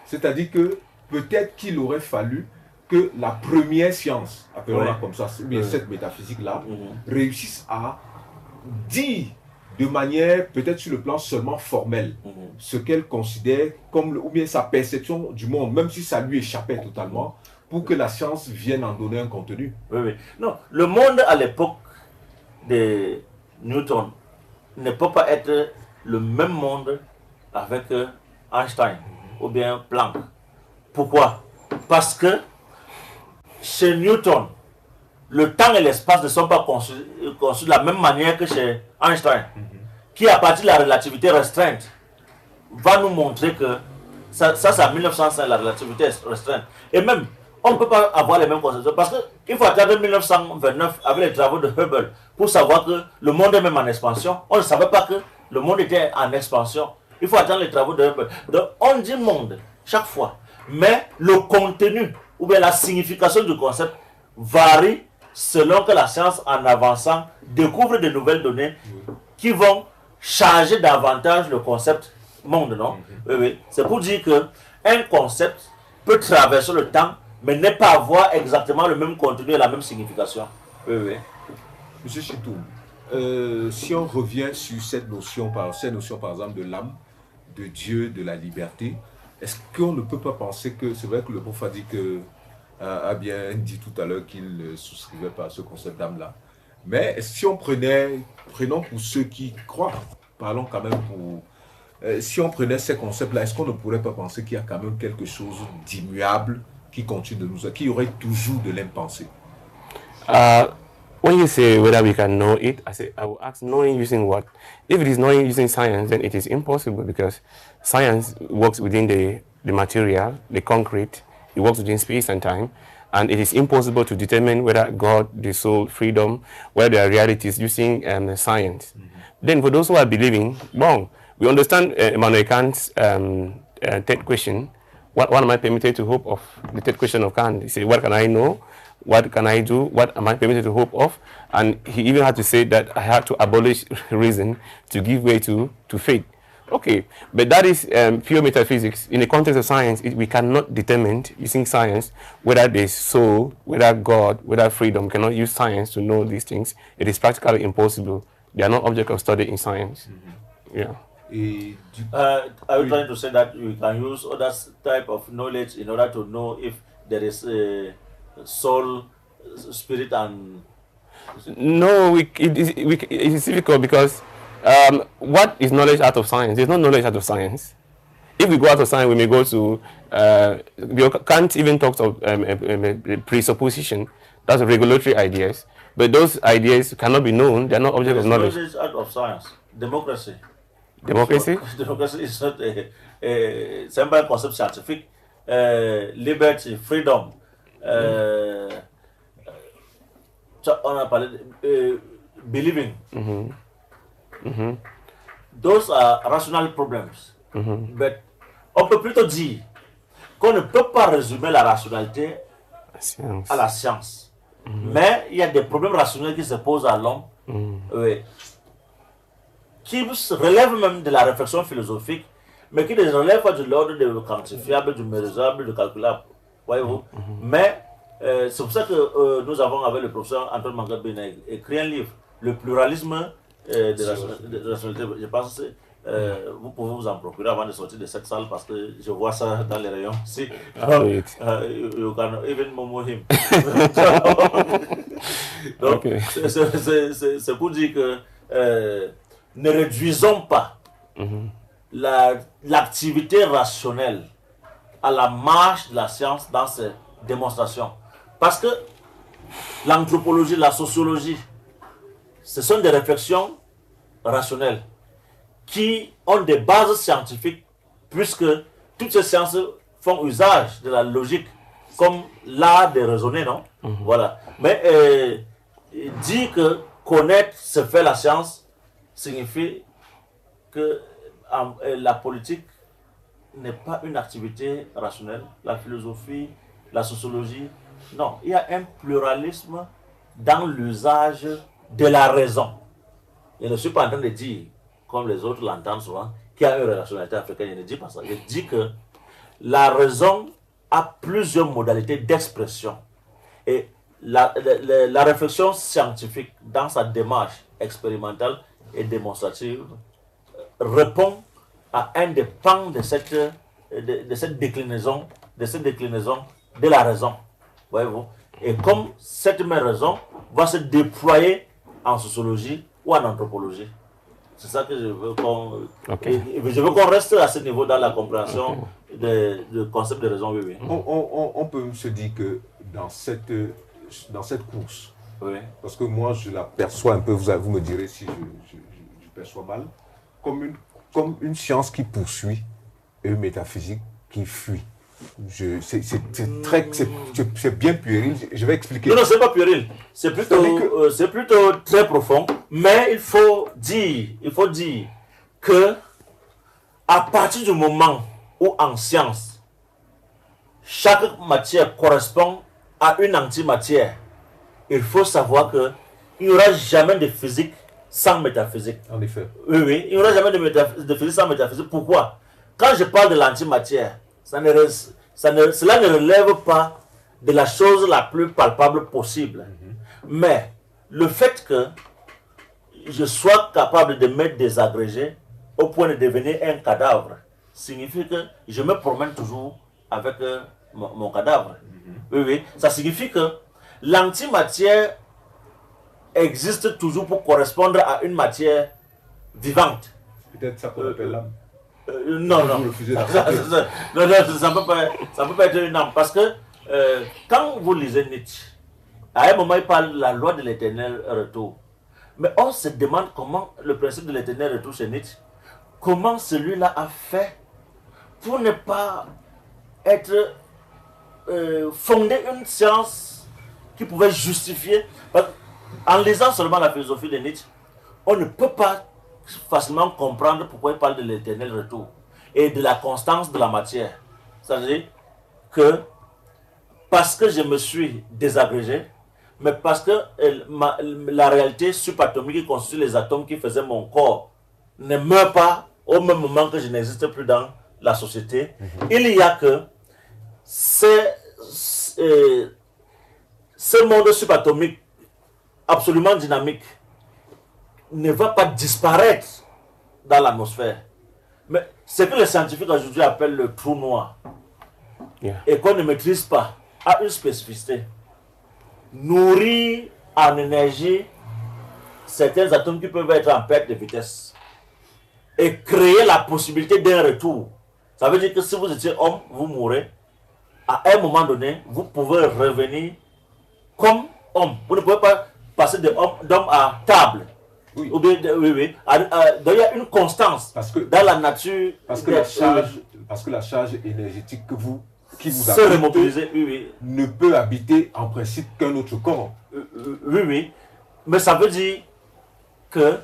C'est-à-dire que peut-être qu'il aurait fallu que la première science, appelons-la comme ça, cette métaphysique-là, réussisse à dire de manière, peut-être sur le plan seulement formel, ce qu'elle considère comme, ou bien sa perception du monde, même si ça lui échappait totalement, pour que la science vienne en donner un contenu. Oui. Non, le monde à l'époque de Newton ne peut pas être le même monde avec Einstein ou bien Planck. Pourquoi? Parce que chez Newton, le temps et l'espace ne sont pas conçus de la même manière que chez Einstein, qui à partir de la relativité restreinte va nous montrer que ça c'est en 1905, la relativité restreinte. Et même, on ne peut pas avoir les mêmes conceptions, parce qu'il faut attendre 1929 avec les travaux de Hubble pour savoir que le monde est même en expansion. On ne savait pas que le monde était en expansion. Il faut attendre les travaux de Hubble. Donc on dit monde chaque fois, mais le contenu ou bien la signification du concept varie selon que la science, en avançant, découvre de nouvelles données qui vont changer davantage le concept monde, non? Oui. C'est pour dire qu'un concept peut traverser le temps, mais ne pas avoir exactement le même contenu et la même signification. Oui. Monsieur Chintoum, si on revient sur cette notion par exemple de l'âme, de Dieu, de la liberté, est-ce qu'on ne peut pas penser que, c'est vrai que le prof a bien dit tout à l'heure qu'il ne souscrivait pas à ce concept d'âme-là, mais si prenons pour ceux qui croient, parlons quand même pour... si on prenait ces concepts-là, est-ce qu'on ne pourrait pas penser qu'il y a quand même quelque chose d'immuable qui continue de nous... qui aurait toujours de l'impensé? When you say whether we can know it, I will ask knowing using what? If it is knowing using science, then it is impossible because science works within the material, the concrete, it works within space and time, and it is impossible to determine whether God, the soul, freedom, whether there are realities using science. Then for those who are believing, we understand Immanuel Kant's third question. What am I permitted to hope of? The third question of Kant. He said, what can I know? What can I do? What am I permitted to hope of? And he even had to say that I had to abolish reason to give way to faith. Okay, but that is pure metaphysics. In the context of science, we cannot determine using science whether there's soul, whether God, whether freedom. We cannot use science to know these things. It is practically impossible. They are not object of study in science. Yeah. Are you trying to say that we can use other type of knowledge in order to know if there is a soul, spirit, and... No, it is difficult because what is knowledge out of science? There's no knowledge out of science. If we go out of science, we may go to... Kant even talks of presupposition. That's regulatory ideas. But those ideas cannot be known. They are not object of knowledge. Knowledge out of science. Democracy. Democracy? So, democracy is not a simple concept scientific. Liberty, freedom. On a parlé de believing. Those are rational problems. But on peut plutôt dire qu'on ne peut pas résumer la rationalité à la science. Mais il y a des problèmes rationnels qui se posent à l'homme, qui relèvent même de la réflexion philosophique, mais qui ne relèvent pas de l'ordre du quantifiable, du mesurable, du calculable. Voyez-vous? Mais c'est pour ça que nous avons, avec le professeur Antoine Mangabé, écrit un livre, Le pluralisme de la rationalité. Je pense que vous pouvez vous en procurer avant de sortir de cette salle parce que je vois ça dans les rayons. Si, you can even momo him. Donc, c'est pour dire que ne réduisons pas l'activité rationnelle à la marge de la science dans ses démonstrations. Parce que l'anthropologie, la sociologie, ce sont des réflexions rationnelles qui ont des bases scientifiques, puisque toutes ces sciences font usage de la logique comme l'art de raisonner, non? Voilà. Mais dire que connaître ce fait la science signifie que la politique n'est pas une activité rationnelle, la philosophie, la sociologie. Non, il y a un pluralisme dans l'usage de la raison. Je ne suis pas en train de dire, comme les autres l'entendent souvent, qu'il y a une rationalité africaine. Je ne dis pas ça. Je dis que la raison a plusieurs modalités d'expression. Et la réflexion scientifique, dans sa démarche expérimentale et démonstrative, répond à un des pans de cette déclinaison de la raison. Voyez-vous? Et comme cette même raison va se déployer en sociologie ou en anthropologie. C'est ça que je veux qu'on reste à ce niveau dans la compréhension du concept de raison. Oui. On peut se dire que dans cette course, parce que moi je la perçois un peu, vous me direz si je perçois mal, comme une science qui poursuit et une métaphysique qui fuit. C'est bien puéril, je vais expliquer. Non, c'est pas puéril, c'est plutôt très profond, mais il faut dire que à partir du moment où en science, chaque matière correspond à une antimatière, il faut savoir qu'il n'y aura jamais de physique sans métaphysique. En effet. Oui, il n'y aura jamais de physique sans métaphysique. Pourquoi? Quand je parle de l'antimatière, cela ne relève pas de la chose la plus palpable possible. Mais le fait que je sois capable de m'être désagrégé au point de devenir un cadavre signifie que je me promène toujours avec mon cadavre. Oui, oui. Ça signifie que l'antimatière existe toujours pour correspondre à une matière vivante. Peut-être ça qu'on appelle l'âme. Non, non. Vous refusez Non, ça peut pas être une âme. Parce que quand vous lisez Nietzsche, à un moment, il parle de la loi de l'éternel retour. Mais on se demande comment le principe de l'éternel retour chez Nietzsche, comment celui-là a fait pour ne pas être fondé une science qui pouvait justifier. En lisant seulement la philosophie de Nietzsche, on ne peut pas facilement comprendre pourquoi il parle de l'éternel retour et de la constance de la matière. C'est-à-dire que parce que je me suis désagrégé, mais parce que la réalité subatomique qui constitue les atomes qui faisaient mon corps ne meurt pas au même moment que je n'existe plus dans la société, il y a que ce monde subatomique absolument dynamique ne va pas disparaître dans l'atmosphère. Mais ce que les scientifiques aujourd'hui appellent le trou noir et qu'on ne maîtrise pas a une spécificité. Nourrit en énergie certains atomes qui peuvent être en perte de vitesse et créer la possibilité d'un retour. Ça veut dire que si vous étiez homme, vous mourrez. À un moment donné, vous pouvez revenir comme homme. Vous ne pouvez pas passer d'homme à table. Oui. Ou bien, oui, oui. Donc il y a une constance dans la nature. Parce que la charge énergétique qui vous se habite remobiliser, oui, oui. ne peut habiter en principe qu'un autre corps. Oui, oui. Mais ça veut dire que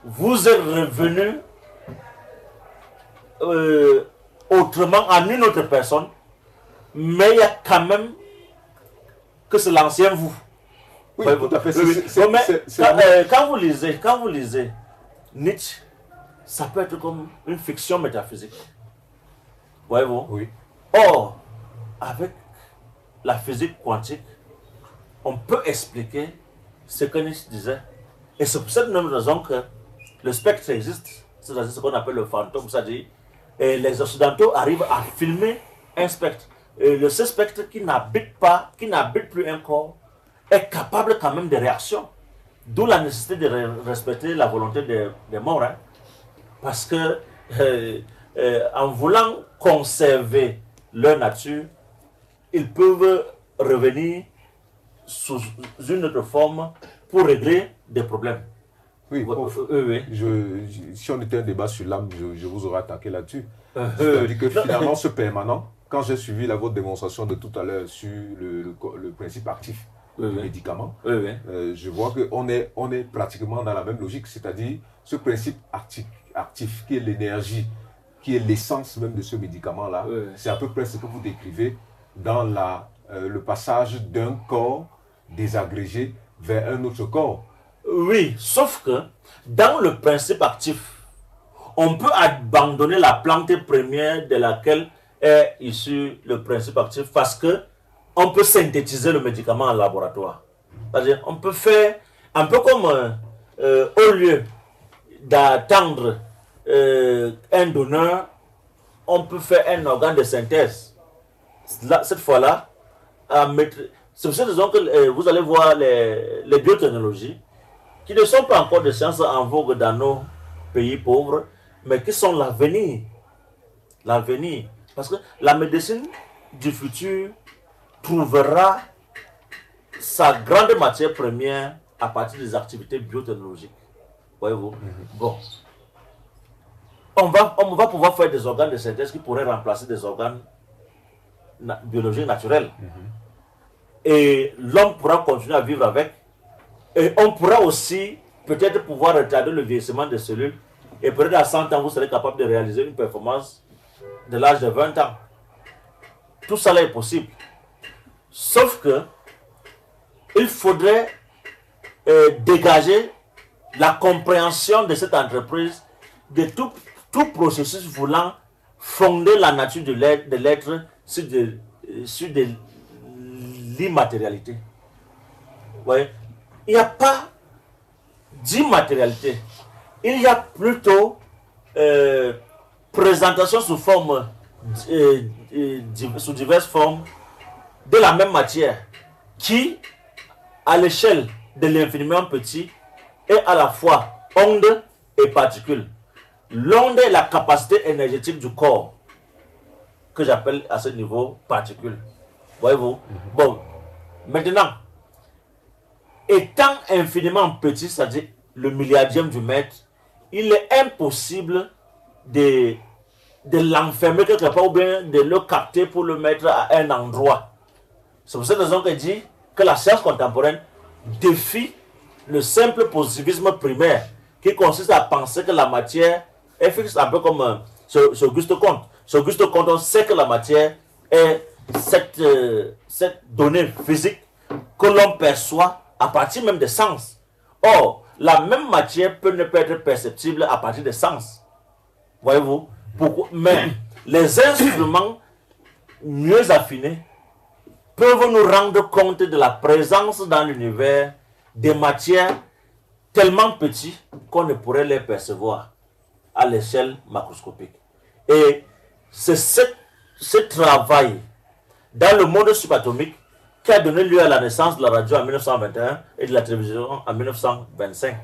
vous êtes revenu autrement en une autre personne, mais il y a quand même que c'est l'ancien vous. Oui, Ouais, tout à fait. oui, oui. Quand vous lisez Nietzsche, ça peut être comme une fiction métaphysique. Voyez-vous? Oui. Or, avec la physique quantique, on peut expliquer ce que Nietzsche disait. Et c'est pour cette même raison que le spectre existe, c'est-à-dire ce qu'on appelle le fantôme, c'est-à-dire les Occidentaux arrivent à filmer un spectre. Et ce spectre qui n'habite plus un corps, est capable quand même de réactions. D'où la nécessité de respecter la volonté des morts. Hein. Parce que en voulant conserver leur nature, ils peuvent revenir sous une autre forme pour régler des problèmes. Oui, oui. Si on était un débat sur l'âme, je vous aurais attaqué là-dessus. C'est-à-dire que finalement, ce permanent, quand j'ai suivi votre démonstration de tout à l'heure sur le principe actif du médicament, je vois qu'on est pratiquement dans la même logique, c'est-à-dire ce principe actif qui est l'énergie, qui est l'essence même de ce médicament-là, c'est à peu près ce que vous décrivez dans le passage d'un corps désagrégé vers un autre corps. Oui, sauf que dans le principe actif, on peut abandonner la plante première de laquelle est issu le principe actif parce que on peut synthétiser le médicament en laboratoire. C'est-à-dire, on peut faire un peu comme au lieu d'attendre un donneur, on peut faire un organe de synthèse. Cette fois-là, c'est pour cette raison que vous allez voir les biotechnologies qui ne sont pas encore des sciences en vogue dans nos pays pauvres, mais qui sont l'avenir. L'avenir. Parce que la médecine du futur trouvera sa grande matière première à partir des activités biotechnologiques. Voyez-vous? Bon. On va pouvoir faire des organes de synthèse qui pourraient remplacer des organes biologiques naturels. Et l'homme pourra continuer à vivre avec. Et on pourra aussi peut-être pouvoir retarder le vieillissement des cellules. Et peut-être à 100 ans, vous serez capable de réaliser une performance de l'âge de 20 ans. Tout ça là est possible. Sauf que il faudrait dégager la compréhension de cette entreprise de tout processus voulant fonder la nature de l'être sur de l'immatérialité. Vous voyez, il n'y a pas d'immatérialité. Il y a plutôt présentation sous forme, sous diverses formes de la même matière qui, à l'échelle de l'infiniment petit, est à la fois onde et particule. L'onde est la capacité énergétique du corps, que j'appelle à ce niveau particule. Voyez-vous? Bon, maintenant, étant infiniment petit, c'est-à-dire le milliardième du mètre, il est impossible de l'enfermer quelque part ou bien de le capter pour le mettre à un endroit. C'est pour cette raison que dit que la science contemporaine défie le simple positivisme primaire qui consiste à penser que la matière est fixe, un peu comme ce Auguste Comte. Ce Auguste Comte, on sait que la matière est cette donnée physique que l'on perçoit à partir même des sens. Or, la même matière peut ne pas être perceptible à partir des sens. Voyez-vous? Pourquoi? Mais les instruments mieux affinés peuvent nous rendre compte de la présence dans l'univers des matières tellement petites qu'on ne pourrait les percevoir à l'échelle macroscopique. Et c'est ce travail dans le monde subatomique qui a donné lieu à la naissance de la radio en 1921 et de la télévision en 1925.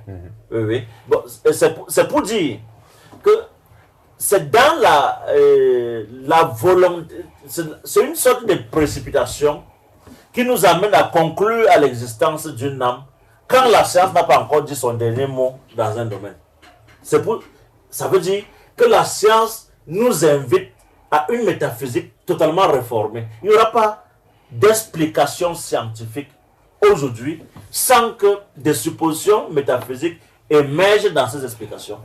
Oui, oui. Bon, c'est pour dire que c'est dans la volonté, c'est une sorte de précipitation qui nous amène à conclure à l'existence d'une âme quand la science n'a pas encore dit son dernier mot dans un domaine. Ça veut dire que la science nous invite à une métaphysique totalement réformée. Il n'y aura pas d'explication scientifique aujourd'hui sans que des suppositions métaphysiques émergent dans ces explications.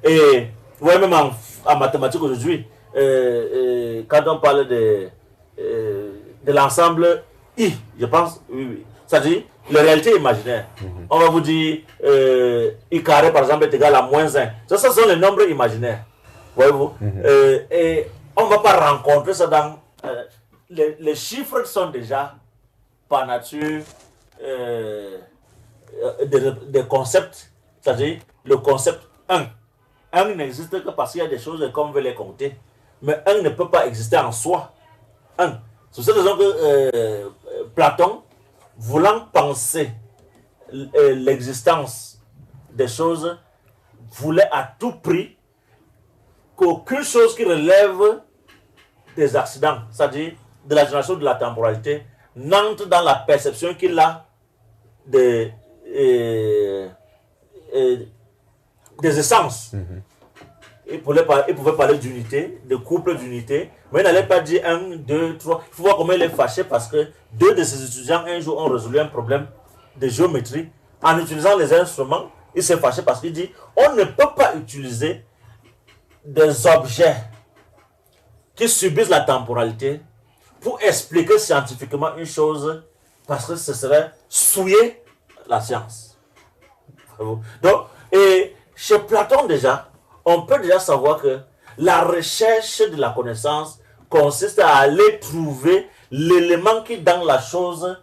Et vous voyez, même en mathématiques aujourd'hui, quand on parle de l'ensemble I, je pense, oui, c'est-à-dire la réalité imaginaire. On va vous dire I carré par exemple est égal à moins 1. Ça sont les nombres imaginaires. Voyez-vous? Et on ne va pas rencontrer ça dans... les chiffres sont déjà par nature des concepts, c'est-à-dire le concept 1. 1 n'existe que parce qu'il y a des choses qu'on veut les compter. Mais 1 ne peut pas exister en soi. 1. C'est cette raison que Platon, voulant penser l'existence des choses, voulait à tout prix qu'aucune chose qui relève des accidents, c'est-à-dire de la génération de la temporalité, n'entre dans la perception qu'il a des essences. Il pouvait parler d'unité, de couple d'unité, mais il n'allait pas dire 1, 2, 3. Il faut voir comment il est fâché parce que 2 de ses étudiants un jour ont résolu un problème de géométrie. En utilisant les instruments, il s'est fâché parce qu'il dit on ne peut pas utiliser des objets qui subissent la temporalité pour expliquer scientifiquement une chose parce que ce serait souiller la science. Donc, et chez Platon déjà, on peut déjà savoir que la recherche de la connaissance consiste à aller trouver l'élément qui dans la chose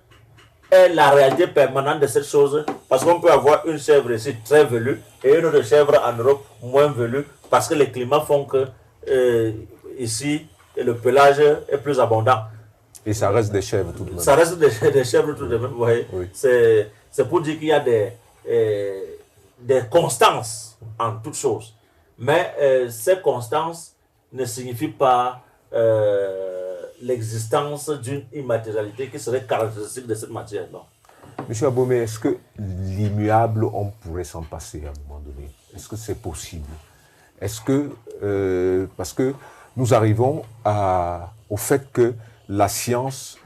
est la réalité permanente de cette chose, parce qu'on peut avoir une chèvre ici très velue et une autre chèvre en Europe moins velue, parce que les climats font que ici le pelage est plus abondant. Et ça reste des chèvres tout de même. Ça reste des chèvres tout de même, vous voyez. Oui. C'est pour dire qu'il y a des constances en toutes choses. Mais ces constances ne signifient pas l'existence d'une immatérialité qui serait caractéristique de cette matière. Non. Monsieur Abomey, est-ce que l'immuable, on pourrait s'en passer à un moment donné? Est-ce que c'est possible? Est-ce que, parce que nous arrivons au fait que la science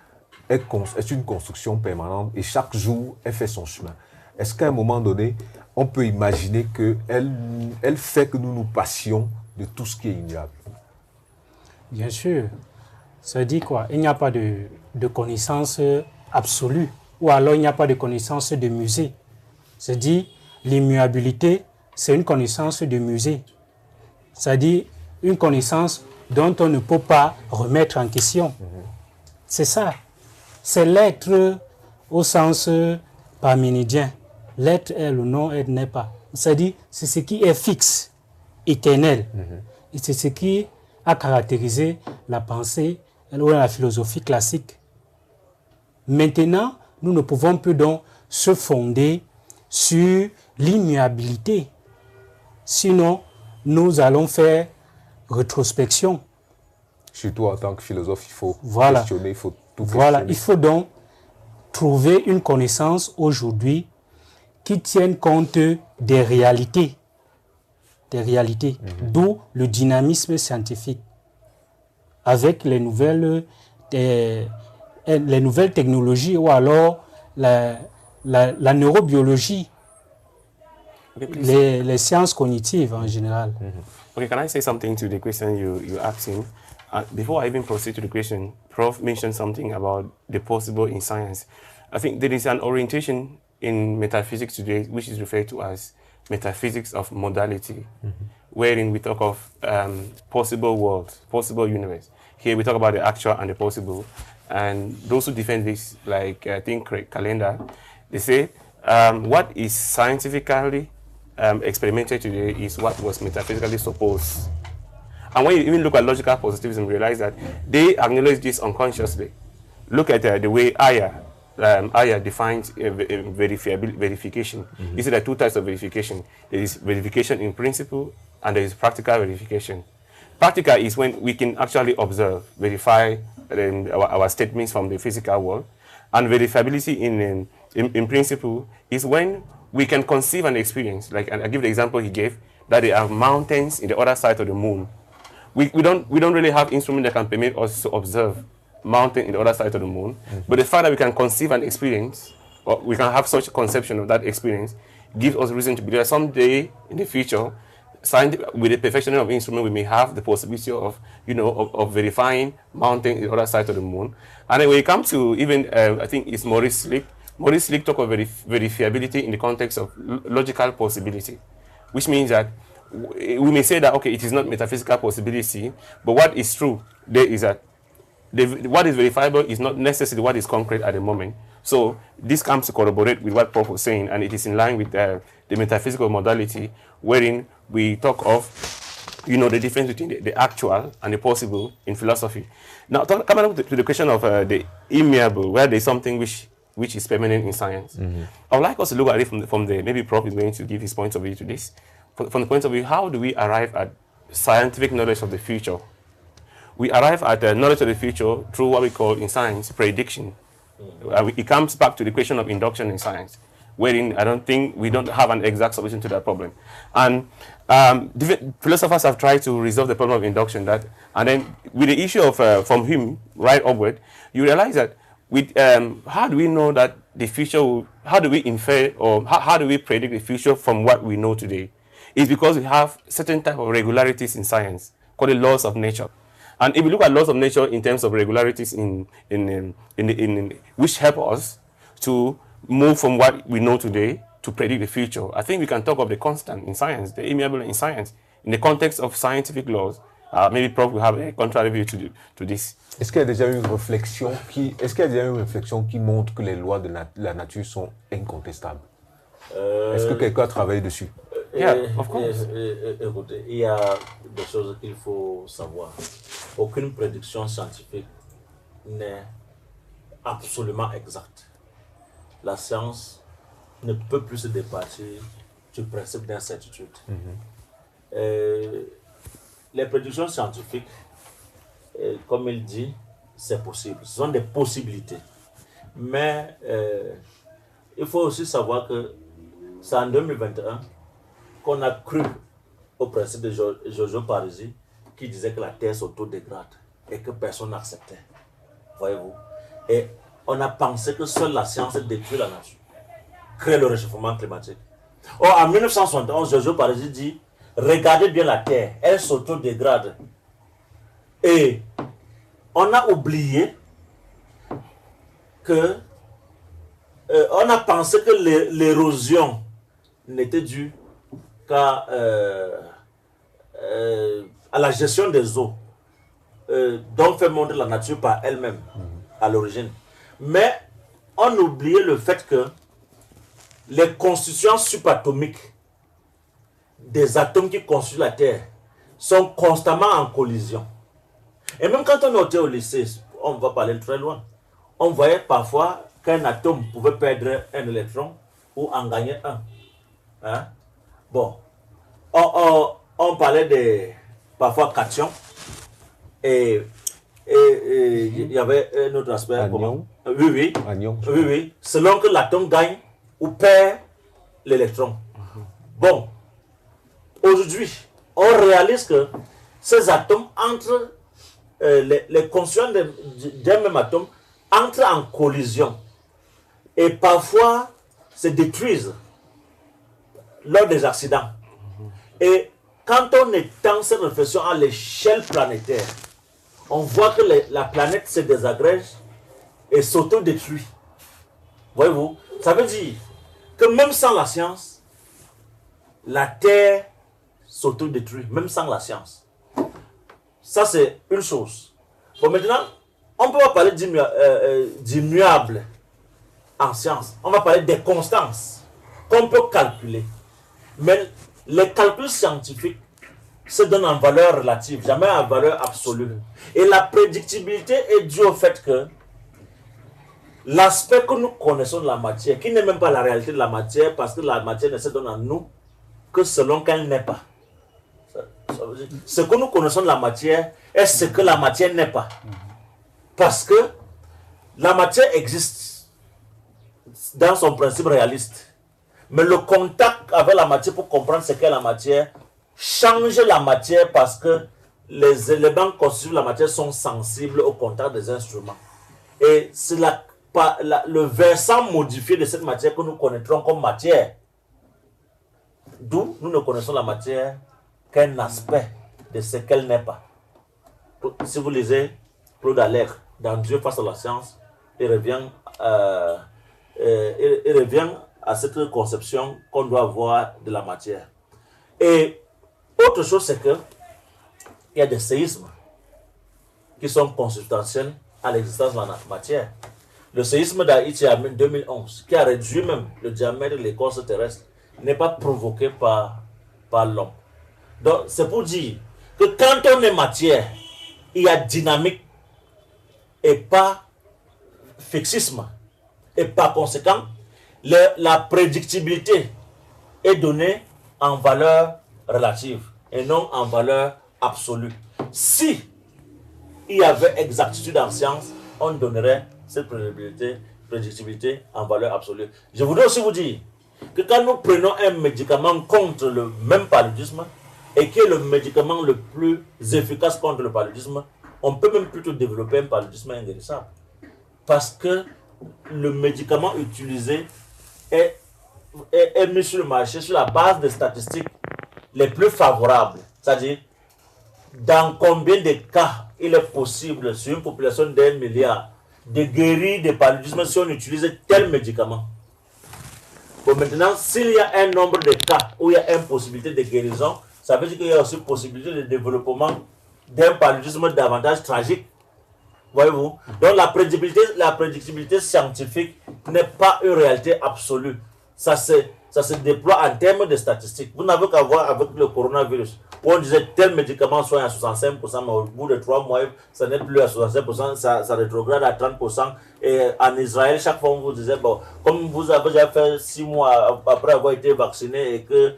est une construction permanente et chaque jour, elle fait son chemin. Est-ce qu'à un moment donné, on peut imaginer qu'elle fait que nous nous passions de tout ce qui est immuable? Bien sûr. Ça dit quoi? Il n'y a pas de connaissance absolue, ou alors il n'y a pas de connaissance de musée. Ça dit l'immuabilité, c'est une connaissance de musée. Ça dit une connaissance dont on ne peut pas remettre en question. C'est ça. c'est l'être au sens parménidien. L'être est, le non-être n'est pas. C'est-à-dire, c'est ce qui est fixe, éternel. Et c'est ce qui a caractérisé la pensée ou la philosophie classique. Maintenant, nous ne pouvons plus donc se fonder sur l'immuabilité. Sinon, nous allons faire rétrospection. Surtout en tant que philosophe, il faut Voilà. questionner, il faut tout Voilà, questionner. il faut donc trouver une connaissance aujourd'hui qui tienne compte des réalités. D'où le dynamisme scientifique. Avec les nouvelles technologies ou alors la neurobiologie, Okay, les sciences cognitives en général. Okay, can I say something to the question you asked him? Before I even proceed to the question, Prof mentioned something about the possible in science. I think there is an orientation in metaphysics today which is referred to as metaphysics of modality, wherein we talk of possible worlds, possible universe. Here we talk about the actual and the possible. And those who defend this, like I think Craig Calendar, they say what is scientifically experimented today is what was metaphysically supposed. And when you even look at logical positivism, you realize that they acknowledge this unconsciously. Look at the way Aya defines verification. You see there are two types of verification. There is verification in principle and there is practical verification. Practical is when we can actually observe, verify our statements from the physical world. And verifiability in principle is when we can conceive an experience. Like I give the example he gave, that there are mountains in the other side of the moon. We don't really have instruments that can permit us to observe mountain in the other side of the moon. But the fact that we can conceive an experience, or we can have such a conception of that experience, gives us reason to believe that someday in the future, with the perfectioning of instrument, we may have the possibility of, of verifying mountain in the other side of the moon. And then when it comes to even, I think it's Maurice Slick. Maurice Slick talk of verifiability in the context of logical possibility, which means that we may say that, okay, it is not metaphysical possibility, but what is true there is that what is verifiable is not necessarily what is concrete at the moment. So this comes to corroborate with what Prof was saying, and it is in line with the metaphysical modality, wherein we talk of, the difference between the actual and the possible in philosophy. Now, coming up to the question of the immeasurable, where there is something which is permanent in science. I would like us to look at it from the maybe Prof is going to give his point of view to this. From the point of view, how do we arrive at scientific knowledge of the future? We arrive at knowledge of the future through what we call in science prediction. It comes back to the question of induction in science, wherein we don't have an exact solution to that problem. And philosophers have tried to resolve the problem of induction. And then with the issue of from Hume right upward, you realize that with how do we know that the future? How do we infer or how do we predict the future from what we know today? It's because we have certain type of regularities in science called the laws of nature. And if we look at laws of nature in terms of regularities in which help us to move from what we know today to predict the future, I think we can talk of the constant in science, the immeasurable in science, in the context of scientific laws. Maybe Prof will have a contrary view to this. Est-ce qu'il y a déjà eu une réflexion qui montre que les lois de la nature sont incontestables? Est-ce que quelqu'un a travaillé dessus? Yeah, of course. Écoutez, il y a des choses qu'il faut savoir. Aucune prédiction scientifique n'est absolument exacte. La science ne peut plus se départir du principe d'incertitude. Les prédictions scientifiques, comme il dit, c'est possible. Ce sont des possibilités. Mais il faut aussi savoir que c'est en 2021 qu'on a cru au principe de Giorgio Parisi qui disait que la Terre s'autodégrade et que personne n'acceptait. Voyez-vous? Et on a pensé que seule la science détruit la nature, crée le réchauffement climatique. Or, en 1971, Giorgio Parisi dit regardez bien la Terre, elle s'autodégrade. Et on a oublié que on a pensé que l'érosion n'était due qu'à la gestion des eaux, dont fait montre la nature par elle-même à l'origine. Mais on oubliait le fait que les constitutions subatomiques des atomes qui constituent la Terre sont constamment en collision. Et même quand on était au lycée, on va parler très loin, on voyait parfois qu'un atome pouvait perdre un électron ou en gagner un. Hein? Bon, on parlait de parfois cations et il y avait un autre aspect. Anion. Oui. Anion. Oui. Selon que l'atome gagne ou perd l'électron. Bon, aujourd'hui, on réalise que ces atomes entrent, les constituants d'un même atome entrent en collision et parfois se détruisent lors des accidents. Et quand on étend cette réflexion à l'échelle planétaire, on voit que la planète se désagrège et s'autodétruit. Voyez-vous? Ça veut dire que même sans la science, la Terre s'autodétruit, même sans la science. Ça, c'est une chose. Bon, maintenant, on ne peut pas parler d'immuable en science. On va parler des constances qu'on peut calculer. Mais les calculs scientifiques se donnent en valeur relative, jamais en valeur absolue. Et la prédictibilité est due au fait que l'aspect que nous connaissons de la matière, qui n'est même pas la réalité de la matière, parce que la matière ne se donne à nous que selon qu'elle n'est pas. Ce que nous connaissons de la matière est ce que la matière n'est pas. Parce que la matière existe dans son principe réaliste. Mais le contact avec la matière pour comprendre ce qu'est la matière change la matière parce que les éléments constitutifs de la matière sont sensibles au contact des instruments. Et c'est le versant modifié de cette matière que nous connaîtrons comme matière. D'où nous ne connaissons la matière qu'un aspect de ce qu'elle n'est pas. Si vous lisez Claude Allègre dans Dieu face à la science, il revient à cette conception qu'on doit avoir de la matière. Et autre chose, c'est que il y a des séismes qui sont consubstantiels à l'existence de la matière. Le séisme d'Haïti en 2011, qui a réduit même le diamètre de l'écorce terrestre, n'est pas provoqué par l'homme. Donc, c'est pour dire que quand on est matière, il y a dynamique et pas fixisme. Et par conséquent, la prédictibilité est donnée en valeur relative et non en valeur absolue. Si il y avait exactitude en science, on donnerait cette prédictibilité en valeur absolue. Je voudrais aussi vous dire que quand nous prenons un médicament contre le même paludisme, et qui est le médicament le plus efficace contre le paludisme, on peut même plutôt développer un paludisme inguérissable. Parce que le médicament utilisé est mis sur le marché sur la base des statistiques les plus favorables. C'est-à-dire, dans combien de cas il est possible, sur une population d'1 milliard, de guérir des paludismes si on utilise tel médicament. Bon, maintenant, s'il y a un nombre de cas où il y a une possibilité de guérison, ça veut dire qu'il y a aussi possibilité de développement d'un paludisme davantage tragique. Voyez-vous? Donc la prédictibilité scientifique n'est pas une réalité absolue. Ça se déploie en termes de statistiques. Vous n'avez qu'à voir avec le coronavirus, où on disait tel médicament soit à 65%, mais au bout de 3 mois, ça n'est plus à 65%, ça rétrograde à 30%. Et en Israël, chaque fois on vous disait, bon, comme vous avez déjà fait 6 mois après avoir été vacciné et que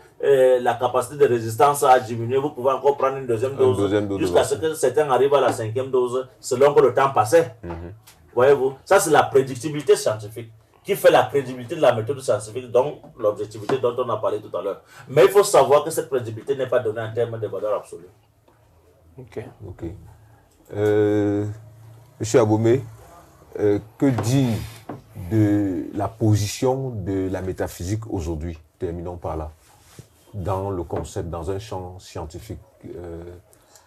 la capacité de résistance a diminué, vous pouvez encore prendre une deuxième dose jusqu'à ce que certains arrivent à la 5e dose, selon que le temps passait. Voyez-vous, ça c'est la prédictibilité scientifique qui fait la crédibilité de la méthode scientifique, donc l'objectivité dont on a parlé tout à l'heure. Mais il faut savoir que cette crédibilité n'est pas donnée en termes de valeur absolue. Ok. Monsieur Abomey, que dire de la position de la métaphysique aujourd'hui? Terminons par là. Dans le concept, dans un champ scientifique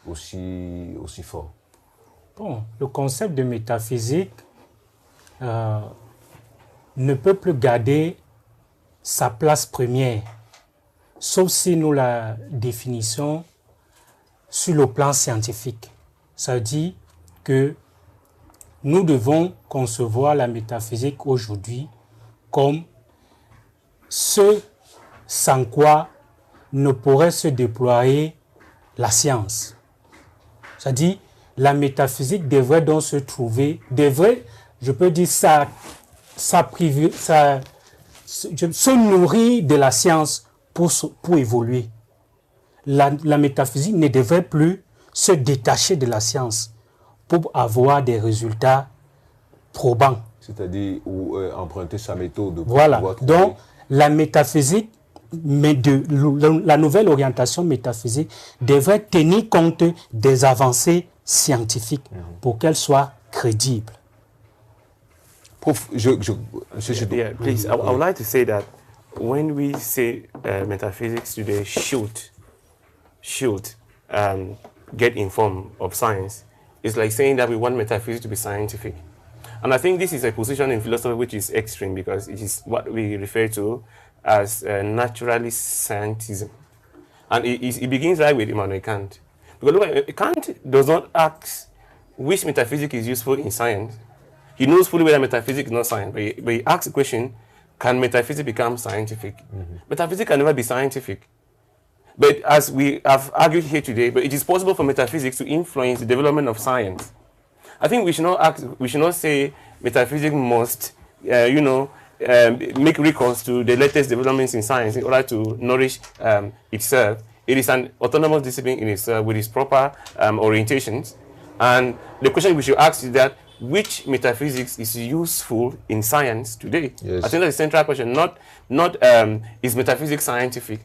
aussi fort. Bon, le concept de métaphysique ne peut plus garder sa place première, sauf si nous la définissons sur le plan scientifique. Ça dit que nous devons concevoir la métaphysique aujourd'hui comme ce sans quoi ne pourrait se déployer la science. C'est-à-dire, la métaphysique devrait donc se trouver, je peux dire, se nourrir de la science pour évoluer. La métaphysique ne devrait plus se détacher de la science pour avoir des résultats probants. C'est-à-dire emprunter sa méthode. Voilà. Donc, la métaphysique, la nouvelle orientation métaphysique devrait tenir compte des avancées scientifiques pour qu'elle soit crédible. Prof, yeah, please, I would like to say that when we say metaphysics today should get informed of science, it's like saying that we want metaphysics to be scientific. And I think this is a position in philosophy which is extreme because it is what we refer to as naturalist scientism. And it begins right with Immanuel Kant. Because look, Kant does not ask which metaphysic is useful in science. He knows fully well that metaphysics is not science, but he asks the question, can metaphysics become scientific? Metaphysics can never be scientific. But as we have argued here today, but it is possible for metaphysics to influence the development of science. I think we should not say metaphysics must, make recourse to the latest developments in science in order to nourish itself. It is an autonomous discipline in itself with its proper orientations. And the question we should ask is that which metaphysics is useful in science today? Yes. I think that's the central question. Not is metaphysics scientific?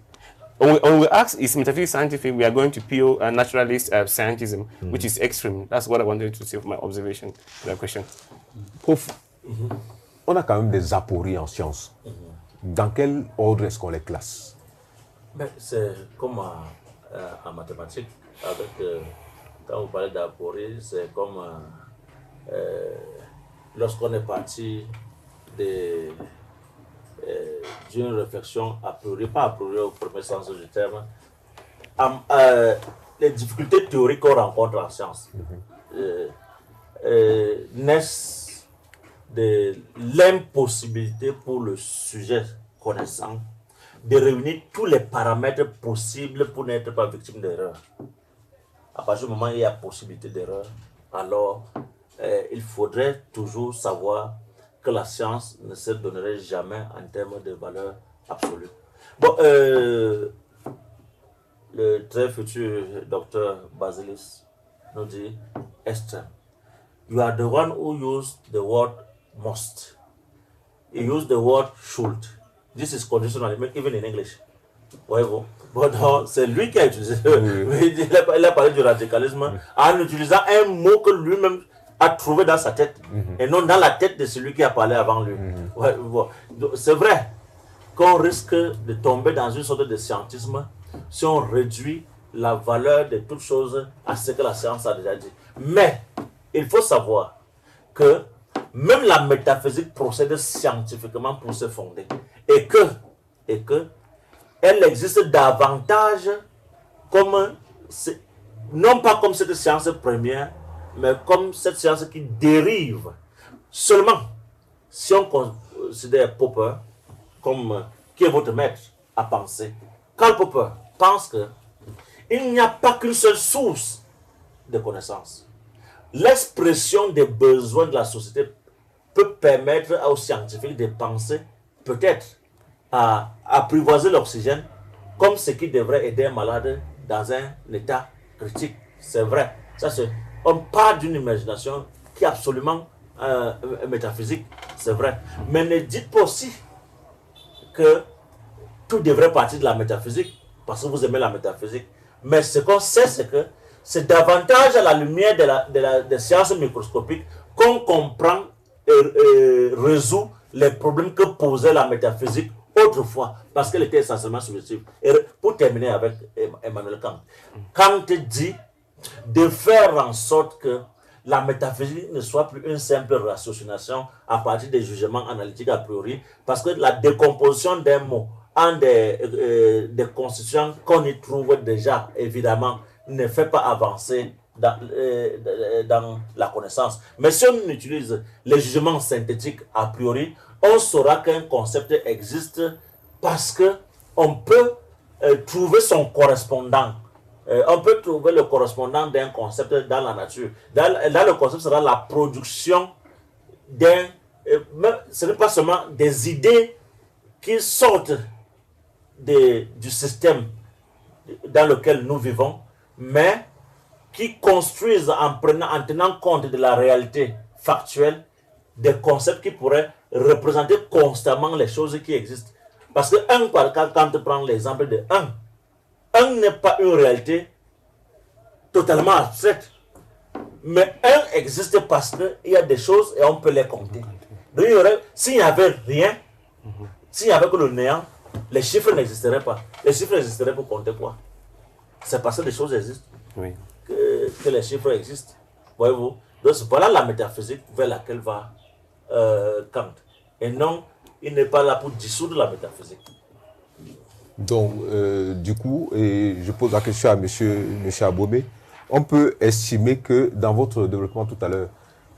When we ask is metaphysics scientific, we are going to pure naturalist scientism, which is extreme. That's what I wanted to say for my observation to that question. Prof, on a quand même des apories en sciences. Dans quel ordre est-ce qu'on les classe? C'est comme en mathématiques. Quand vous parlez d'apories, c'est comme lorsqu'on est parti d'une réflexion a priori, pas a priori au premier sens du terme, les difficultés théoriques qu'on rencontre en science naissent de l'impossibilité pour le sujet connaissant de réunir tous les paramètres possibles pour n'être pas victime d'erreur. À partir du moment où il y a possibilité d'erreur, alors il faudrait toujours savoir que la science ne se donnerait jamais en termes de valeur absolue. Bon, le très futur docteur Basilis nous dit extreme. You are the one who used the word must. He used the word should. This is conditional, even in English. Voyez-vous? Bon, c'est lui qui a utilisé. Il a parlé du radicalisme en utilisant un mot que lui-même a trouvé dans sa tête et non dans la tête de celui qui a parlé avant lui. Ouais, bon. C'est vrai qu'on risque de tomber dans une sorte de scientisme si on réduit la valeur de toute chose à ce que la science a déjà dit. Mais il faut savoir que même la métaphysique procède scientifiquement pour se fonder et que elle existe davantage comme, non pas comme cette science première, mais comme cette science qui dérive seulement si on considère Popper comme qui est votre maître à penser. Karl Popper pense que il n'y a pas qu'une seule source de connaissances. L'expression des besoins de la société peut permettre aux scientifiques de penser peut-être à apprivoiser l'oxygène comme ce qui devrait aider un malade dans un état critique. C'est vrai. Ça, on part d'une imagination qui est absolument métaphysique. C'est vrai. Mais ne dites pas aussi que tout devrait partir de la métaphysique parce que vous aimez la métaphysique. Mais ce qu'on sait, c'est que c'est davantage à la lumière des sciences microscopiques qu'on comprend et résout les problèmes que posait la métaphysique autrefois, parce qu'elle était essentiellement subjective. Et pour terminer avec Emmanuel Kant, Kant dit de faire en sorte que la métaphysique ne soit plus une simple ratiocination à partir des jugements analytiques a priori, parce que la décomposition d'un mot en des constituants qu'on y trouve déjà, évidemment, ne fait pas avancer dans la connaissance. Mais si on utilise les jugements synthétiques a priori, on saura qu'un concept existe parce qu'on peut trouver son correspondant. On peut trouver le correspondant d'un concept dans la nature. Là, le concept sera la production d'un... ce n'est pas seulement des idées qui sortent du système dans lequel nous vivons, mais qui construisent en tenant compte de la réalité factuelle des concepts qui pourraient représenter constamment les choses qui existent. Parce que quand tu prends l'exemple de 1 n'est pas une réalité totalement abstraite. Mais 1 existe parce qu'il y a des choses et on peut les compter. Donc, s'il n'y avait rien, s'il n'y avait que le néant, les chiffres n'existeraient pas. Les chiffres existeraient pour compter quoi? C'est parce que les choses existent que les chiffres existent. Voyez-vous? Donc voilà la métaphysique vers laquelle va Kant. Et non, il n'est pas là pour dissoudre la métaphysique. Donc, du coup, et je pose la question à monsieur Abomey, on peut estimer que dans votre développement tout à l'heure,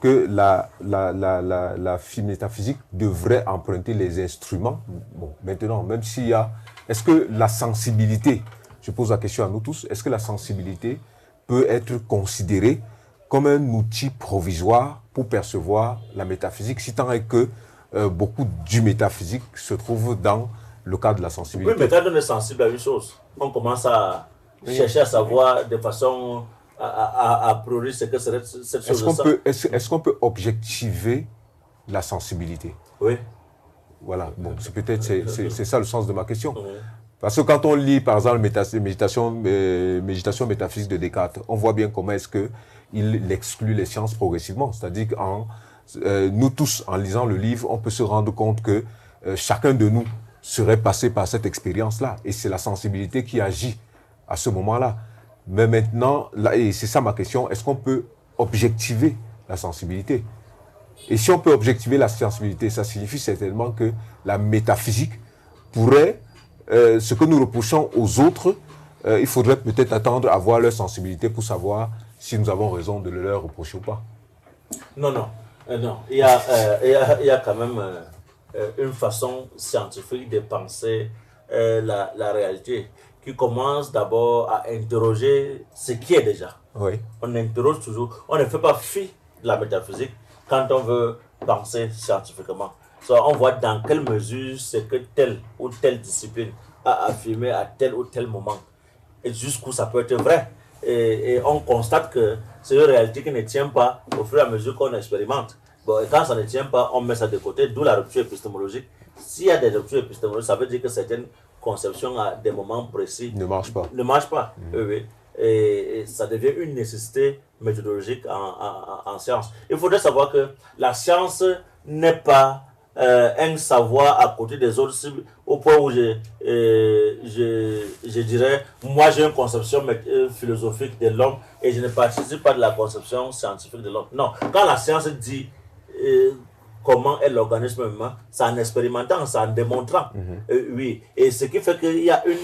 que la métaphysique devrait emprunter les instruments. Bon, maintenant, même s'il y a... Est-ce que la sensibilité, je pose la question à nous tous, est-ce que la sensibilité peut être considérée comme un outil provisoire pour percevoir la métaphysique, si tant est que beaucoup du métaphysique se trouve dans le cadre de la sensibilité? Oui, mais quand on est sensible à une chose, on commence à chercher à savoir de façon... à priori ce que serait cette chose. Est-ce qu'on peut objectiver la sensibilité? Oui. Voilà, bon, c'est ça le sens de ma question. Oui. Parce que quand on lit, par exemple, méditation métaphysique de Descartes, on voit bien comment est-ce qu'il exclut les sciences progressivement. C'est-à-dire que nous tous, en lisant le livre, on peut se rendre compte que chacun de nous serait passé par cette expérience-là. Et c'est la sensibilité qui agit à ce moment-là. Mais maintenant, là, et c'est ça ma question, est-ce qu'on peut objectiver la sensibilité? Et si on peut objectiver la sensibilité, ça signifie certainement que la métaphysique pourrait, ce que nous reprochons aux autres, il faudrait peut-être attendre à voir leur sensibilité pour savoir si nous avons raison de le leur reprocher ou pas. Non. Il y a quand même une façon scientifique de penser la réalité, qui commence d'abord à interroger ce qui est déjà. Oui. On interroge toujours, on ne fait pas fi de la métaphysique quand on veut penser scientifiquement. On voit dans quelle mesure c'est que telle ou telle discipline a affirmé à tel ou tel moment et jusqu'où ça peut être vrai. Et on constate que c'est une réalité qui ne tient pas au fur et à mesure qu'on expérimente. Bon, et quand ça ne tient pas, on met ça de côté, d'où la rupture épistémologique. S'il y a des ruptures épistémologiques, ça veut dire que certaines conceptions à des moments précis ne marche pas. Oui. Et ça devient une nécessité méthodologique en science. Il faudrait savoir que la science n'est pas un savoir à côté des autres, au point où je dirais, moi j'ai une conception philosophique de l'homme et je ne participe pas de la conception scientifique de l'homme. Non, quand la science dit comment est l'organisme humain, c'est en expérimentant, c'est en démontrant. Oui, et ce qui fait qu'il y a une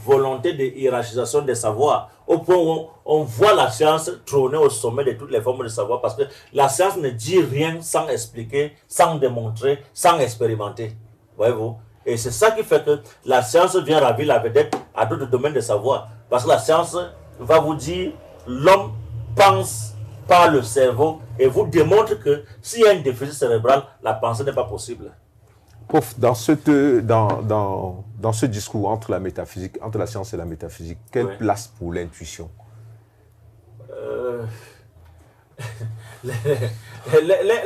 volonté de hiérarchisation des savoirs, au point où on voit la science trôner au sommet de toutes les formes de savoir, parce que la science ne dit rien sans expliquer, sans démontrer, sans expérimenter. Voyez-vous? Et c'est ça qui fait que la science vient ravir la vedette à d'autres domaines de savoir. Parce que la science va vous dire, l'homme pense par le cerveau et vous démontre que s'il y a un déficit cérébral, la pensée n'est pas possible. Prof, dans ce discours entre la métaphysique, entre la science et la métaphysique, quelle place pour l'intuition?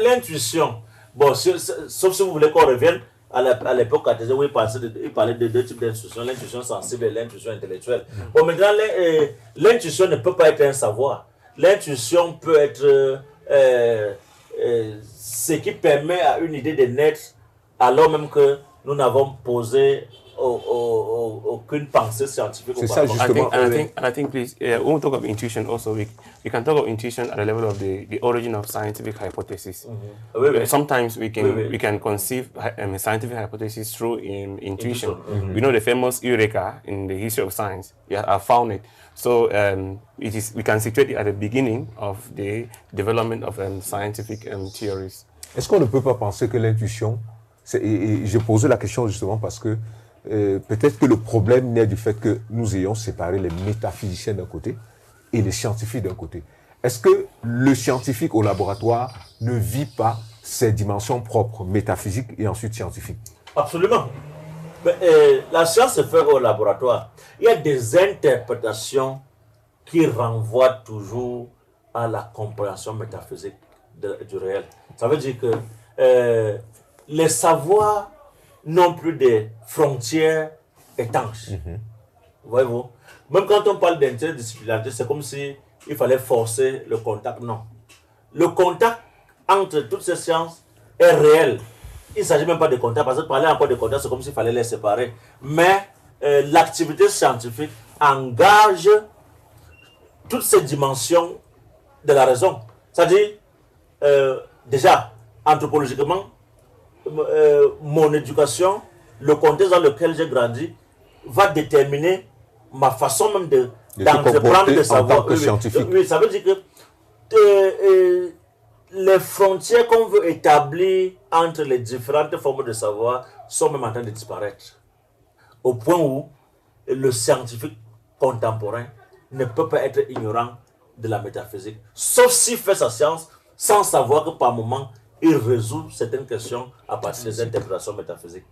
L'intuition, bon, sauf si vous voulez qu'on revienne à l'époque cartésienne où il parlait de deux types d'intuition, l'intuition sensible et l'intuition intellectuelle. Bon, maintenant, l'intuition ne peut pas être un savoir. L'intuition peut être ce qui permet à une idée de naître alors même que nous n'avons posé aucune pensée scientifique. C'est ça, justement. I think, please, when we talk of intuition, also we can talk of intuition at the level of the origin of scientific hypothesis. Sometimes we can conceive a scientific hypothesis through intuition. We know the famous Eureka in the history of science. Yeah, I found it. So we can situate it at the beginning of the development of scientific theories. Est-ce qu'on ne peut pas penser que l'intuition, et j'ai posé la question justement parce que peut-être que le problème naît du fait que nous ayons séparé les métaphysiciens d'un côté et les scientifiques d'un côté. Est-ce que le scientifique au laboratoire ne vit pas ses dimensions propres, métaphysiques et ensuite scientifiques? Absolument. Mais, la science se fait au laboratoire. Il y a des interprétations qui renvoient toujours à la compréhension métaphysique du réel. Ça veut dire que les savoirs n'ont plus de frontières étanches. Voyez-vous? Même quand on parle d'interdisciplinarité, c'est comme si il fallait forcer le contact. Non. Le contact entre toutes ces sciences est réel. Il ne s'agit même pas de contact, parce que parler encore de contact, c'est comme s'il fallait les séparer. Mais l'activité scientifique engage toutes ces dimensions de la raison. C'est-à-dire, déjà, anthropologiquement, mon éducation, le contexte dans lequel j'ai grandi, va déterminer ma façon même d'entreprendre de savoir. Oui, ça veut dire que les frontières qu'on veut établir entre les différentes formes de savoir sont même en train de disparaître. Au point où le scientifique contemporain ne peut pas être ignorant de la métaphysique, sauf s'il fait sa science sans savoir que par moment, il résout certaines questions à partir des interprétations métaphysiques.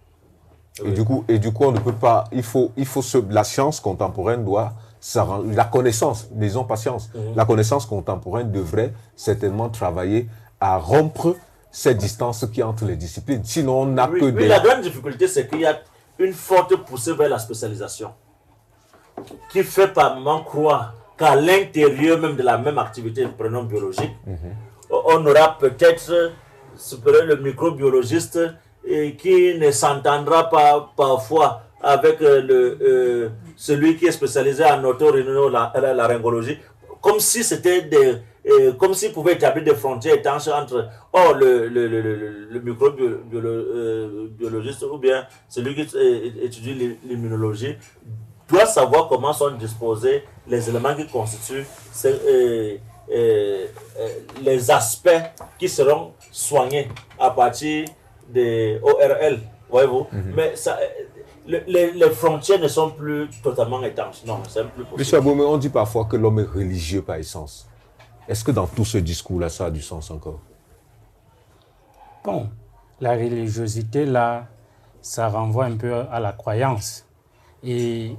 Et du coup, on ne peut pas. La science contemporaine doit. La connaissance, disons pas science, la connaissance contemporaine devrait certainement travailler à rompre cette distance qui est entre les disciplines. Sinon, on n'a que des. Oui, la grande difficulté, c'est qu'il y a une forte poussée vers la spécialisation qui fait par moment croire qu'à l'intérieur même de la même activité, prenons biologique, on aura peut-être le microbiologiste qui ne s'entendra pas parfois avec celui qui est spécialisé en otorhinolaryngologie, comme si c'était comme s'il pouvait établir des frontières étanches entre le microbiologiste ou bien celui qui étudie l'immunologie doit savoir comment sont disposés les éléments qui constituent les aspects qui seront soignés à partir des ORL, voyez-vous. Mais ça, les frontières ne sont plus totalement étanches. Non, c'est plus possible. Monsieur Abomey, on dit parfois que l'homme est religieux par essence. Est-ce que dans tout ce discours-là, ça a du sens encore? Bon, la religiosité, là, ça renvoie un peu à la croyance. Et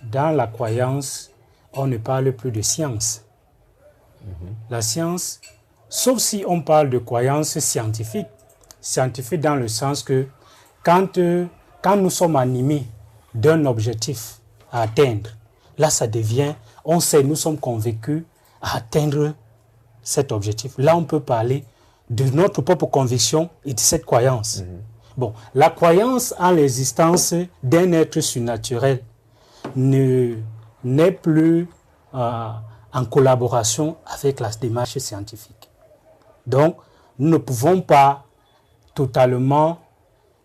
dans la croyance, on ne parle plus de science. La science, sauf si on parle de croyance scientifique dans le sens que quand nous sommes animés d'un objectif à atteindre, là ça devient, on sait, nous sommes convaincus à atteindre cet objectif. Là on peut parler de notre propre conviction et de cette croyance. Bon, la croyance en l'existence d'un être surnaturel n'est plus en collaboration avec la démarche scientifique. Donc, nous ne pouvons pas totalement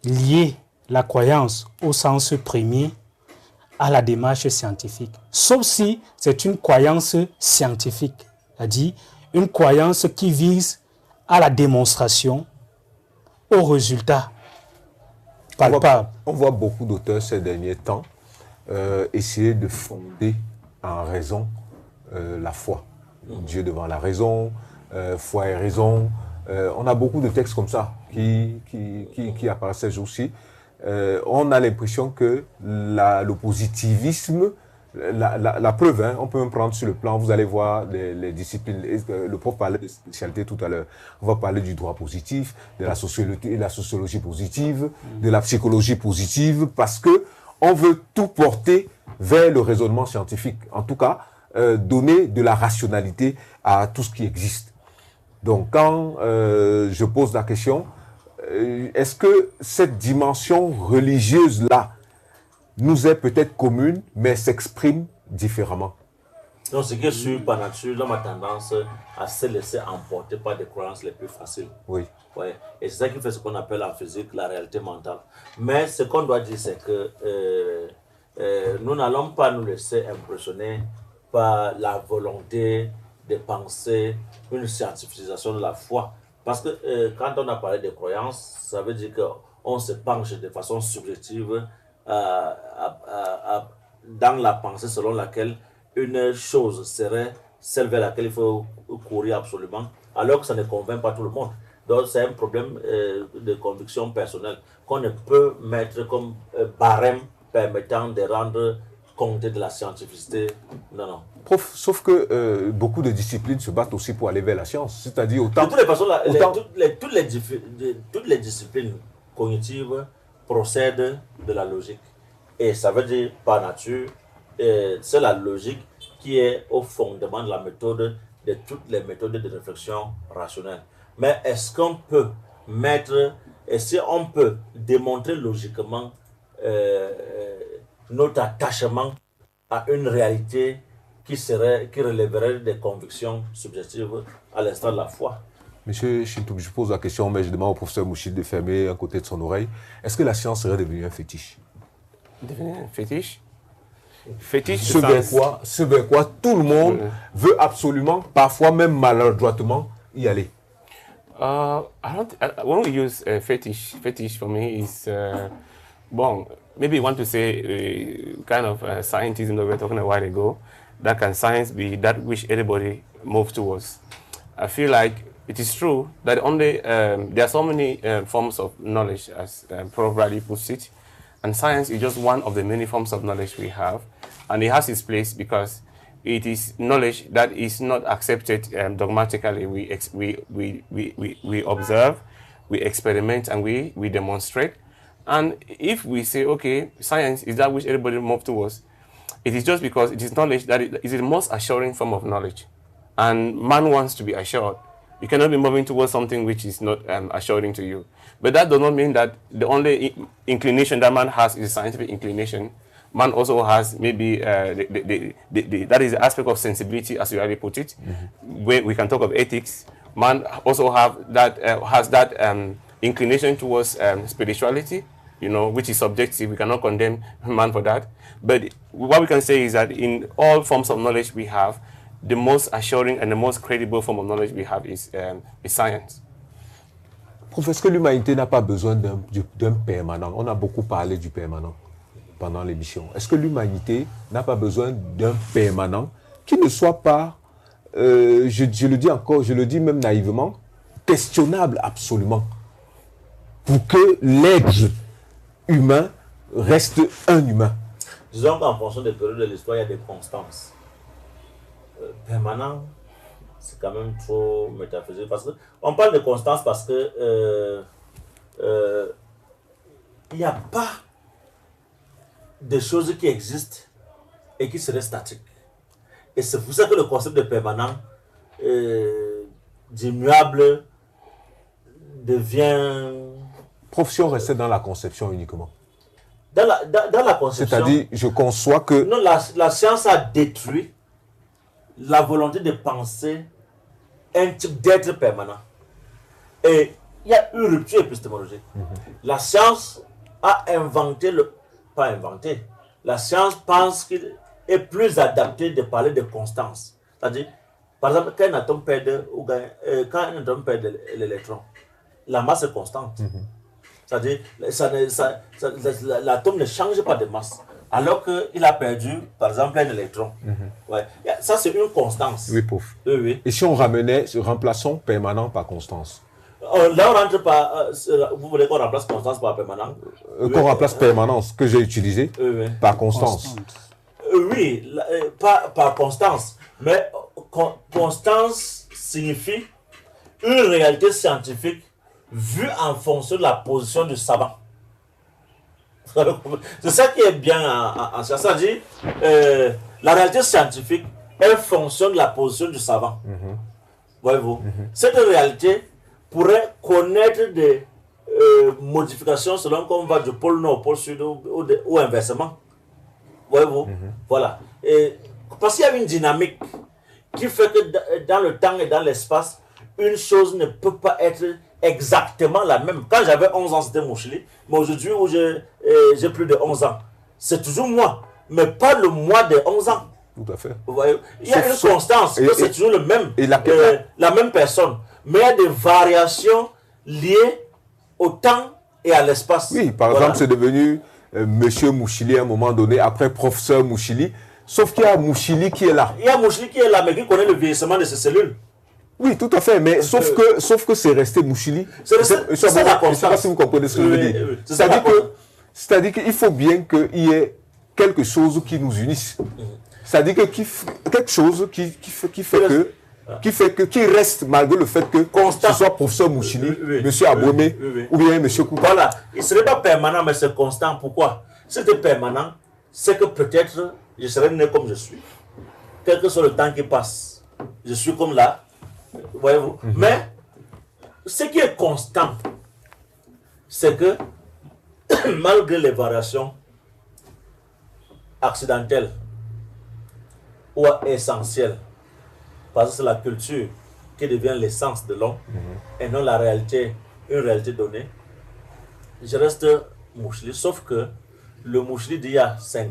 lier la croyance au sens premier à la démarche scientifique, sauf si c'est une croyance scientifique, c'est-à-dire une croyance qui vise à la démonstration, au résultat palpable. On voit beaucoup d'auteurs ces derniers temps essayer de fonder en raison la foi. Dieu devant la raison, foi et raison. On a beaucoup de textes comme ça qui apparaissent ces jours-ci. On a l'impression que le positivisme, la preuve, hein, on peut même prendre sur le plan, vous allez voir les disciplines, le prof parlait de spécialité tout à l'heure, on va parler du droit positif, de la sociologie positive, de la psychologie positive, parce que on veut tout porter vers le raisonnement scientifique, en tout cas donner de la rationalité à tout ce qui existe. Donc quand je pose la question, est-ce que cette dimension religieuse-là nous est peut-être commune, mais s'exprime différemment. Donc, ce qui est sûr par nature, l'homme a tendance à se laisser emporter par des croyances les plus faciles. Oui. Ouais. Et c'est ça qui fait ce qu'on appelle en physique la réalité mentale. Mais ce qu'on doit dire, c'est que nous n'allons pas nous laisser impressionner par la volonté de penser une scientificisation de la foi. Parce que quand on a parlé de croyances, ça veut dire qu'on se penche de façon subjective dans la pensée selon laquelle une chose serait celle vers laquelle il faut courir absolument, alors que ça ne convainc pas tout le monde. Donc c'est un problème de conviction personnelle qu'on ne peut mettre comme barème permettant de rendre compte de la scientificité. Non, non. Prof, sauf que beaucoup de disciplines se battent aussi pour aller vers la science. C'est-à-dire autant... De toutes les façons, toutes les disciplines cognitives procèdent de la logique. Et ça veut dire, par nature, c'est la logique qui est au fondement de la méthode, de toutes les méthodes de réflexion rationnelle. Mais est-ce qu'on peut mettre, et si on peut démontrer logiquement notre attachement à une réalité qui relèverait des convictions subjectives à l'instant de la foi? Monsieur Chintoum, je pose la question, mais je demande au professeur Mouchid de fermer un côté de son oreille. Est-ce que la science serait devenue un fétiche? Devenir un fétiche? Fétiche, ce vers quoi tout le monde veut absolument, parfois même maladroitement, y aller. When we use fetish for me is, maybe you want to say kind of scientism that we were talking a while ago, that can science be that which everybody moves towards. I feel like it is true that only there are so many forms of knowledge, as Prof. Bradley puts it, and science is just one of the many forms of knowledge we have, and it has its place because it is knowledge that is not accepted dogmatically. We observe, we experiment, and we demonstrate. And if we say, okay, science is that which everybody moves towards, it is just because it is knowledge that it is the most assuring form of knowledge. And man wants to be assured. You cannot be moving towards something which is not assuring to you. But that does not mean that the only inclination that man has is scientific inclination. Man also has maybe, that is the aspect of sensibility, as you already put it. Where we can talk of ethics. Man also has that inclination towards spirituality, which is subjective. We cannot condemn man for that. But what we can say is that in all forms of knowledge we have, the most assuring and the most credible form of knowledge we have is science. Prof, est-ce que l'humanité n'a pas besoin d'un permanent? On a beaucoup parlé du permanent pendant l'émission. Est-ce que l'humanité n'a pas besoin d'un permanent qui ne soit pas, je le dis encore, je le dis même naïvement, questionnable absolument, pour que l'être humain reste un humain? Disons qu'en fonction des périodes de l'histoire, il y a des constances. Permanent, c'est quand même trop métaphysique. Parce que on parle de constance parce que il n'y a pas de choses qui existent et qui seraient statiques. Et c'est pour ça que le concept de permanent, d'immuable, devient... Prof, si on restait dans la conception uniquement. Dans la conception... C'est-à-dire, je conçois que... Non, la science a détruit la volonté de penser un type d'être permanent. Et il y a une rupture épistémologique. La science a inventé pas inventé. La science pense qu'il est plus adapté de parler de constance. C'est-à-dire, par exemple, quand un atome perd l'électron, la masse est constante. C'est-à-dire, l'atome ne change pas de masse. Alors qu'il a perdu, par exemple, un électron. Ouais. Ça, c'est une constance. Oui, prof. Oui. Et si on remplaçons permanent par constance? Là, on rentre par... vous voulez qu'on remplace constance par permanent? Qu'on remplace permanence, que j'ai utilisé, par constance. Oui, par constance. Mais constance signifie une réalité scientifique vue en fonction de la position du savant. C'est ça qui est bien en science. C'est-à-dire, la réalité scientifique, elle fonctionne de la position du savant. Voyez-vous? Cette réalité pourrait connaître des modifications selon qu'on va du pôle nord au pôle sud ou inversement. Voyez-vous? Voilà. Et, parce qu'il y a une dynamique qui fait que dans le temps et dans l'espace, une chose ne peut pas être exactement la même. Quand j'avais 11 ans, c'était Mouchili. Mais aujourd'hui, où j'ai plus de 11 ans, c'est toujours moi. Mais pas le moi de 11 ans. Tout à fait. Vous voyez? Il y a une constance, que c'est toujours le même, la même personne. Mais il y a des variations liées au temps et à l'espace. Oui, par exemple, c'est devenu Monsieur Mouchili à un moment donné, après Professeur Mouchili. Sauf qu'il y a Mouchili qui est là. Il y a Mouchili qui est là, mais qui connaît le vieillissement de ses cellules. Oui, tout à fait, mais sauf que c'est resté Mouchili. C'est ça la constance. Je ne sais pas si vous comprenez ce que je veux dire. C'est-à-dire qu'il faut bien qu'il y ait quelque chose qui nous unisse. C'est-à-dire que quelque chose qui reste malgré le fait que ce soit professeur Mouchili, monsieur Abouémé ou bien monsieur Koupa. Voilà, il ne serait pas permanent, mais c'est constant. Pourquoi? Si c'était permanent, c'est que peut-être je serais né comme je suis. Quel que soit le temps qui passe, je suis comme là. Voyez-vous? Mais ce qui est constant, c'est que malgré les variations accidentelles ou essentielles, parce que c'est la culture qui devient l'essence de l'homme et non la réalité, une réalité donnée, je reste Mouchili, sauf que le Mouchili d'il y a 5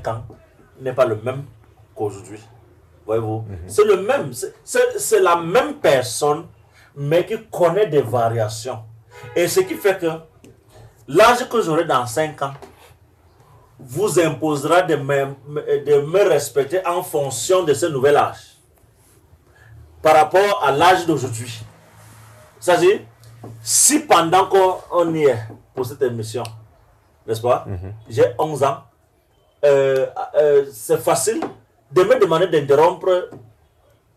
ans n'est pas le même qu'aujourd'hui. Voyez-vous? C'est le même, c'est la même personne, mais qui connaît des variations. Et ce qui fait que l'âge que j'aurai dans 5 ans vous imposera de me respecter en fonction de ce nouvel âge par rapport à l'âge d'aujourd'hui. C'est-à-dire, si pendant qu'on y est pour cette émission, n'est-ce pas, j'ai 11 ans, c'est facile de me demander d'interrompre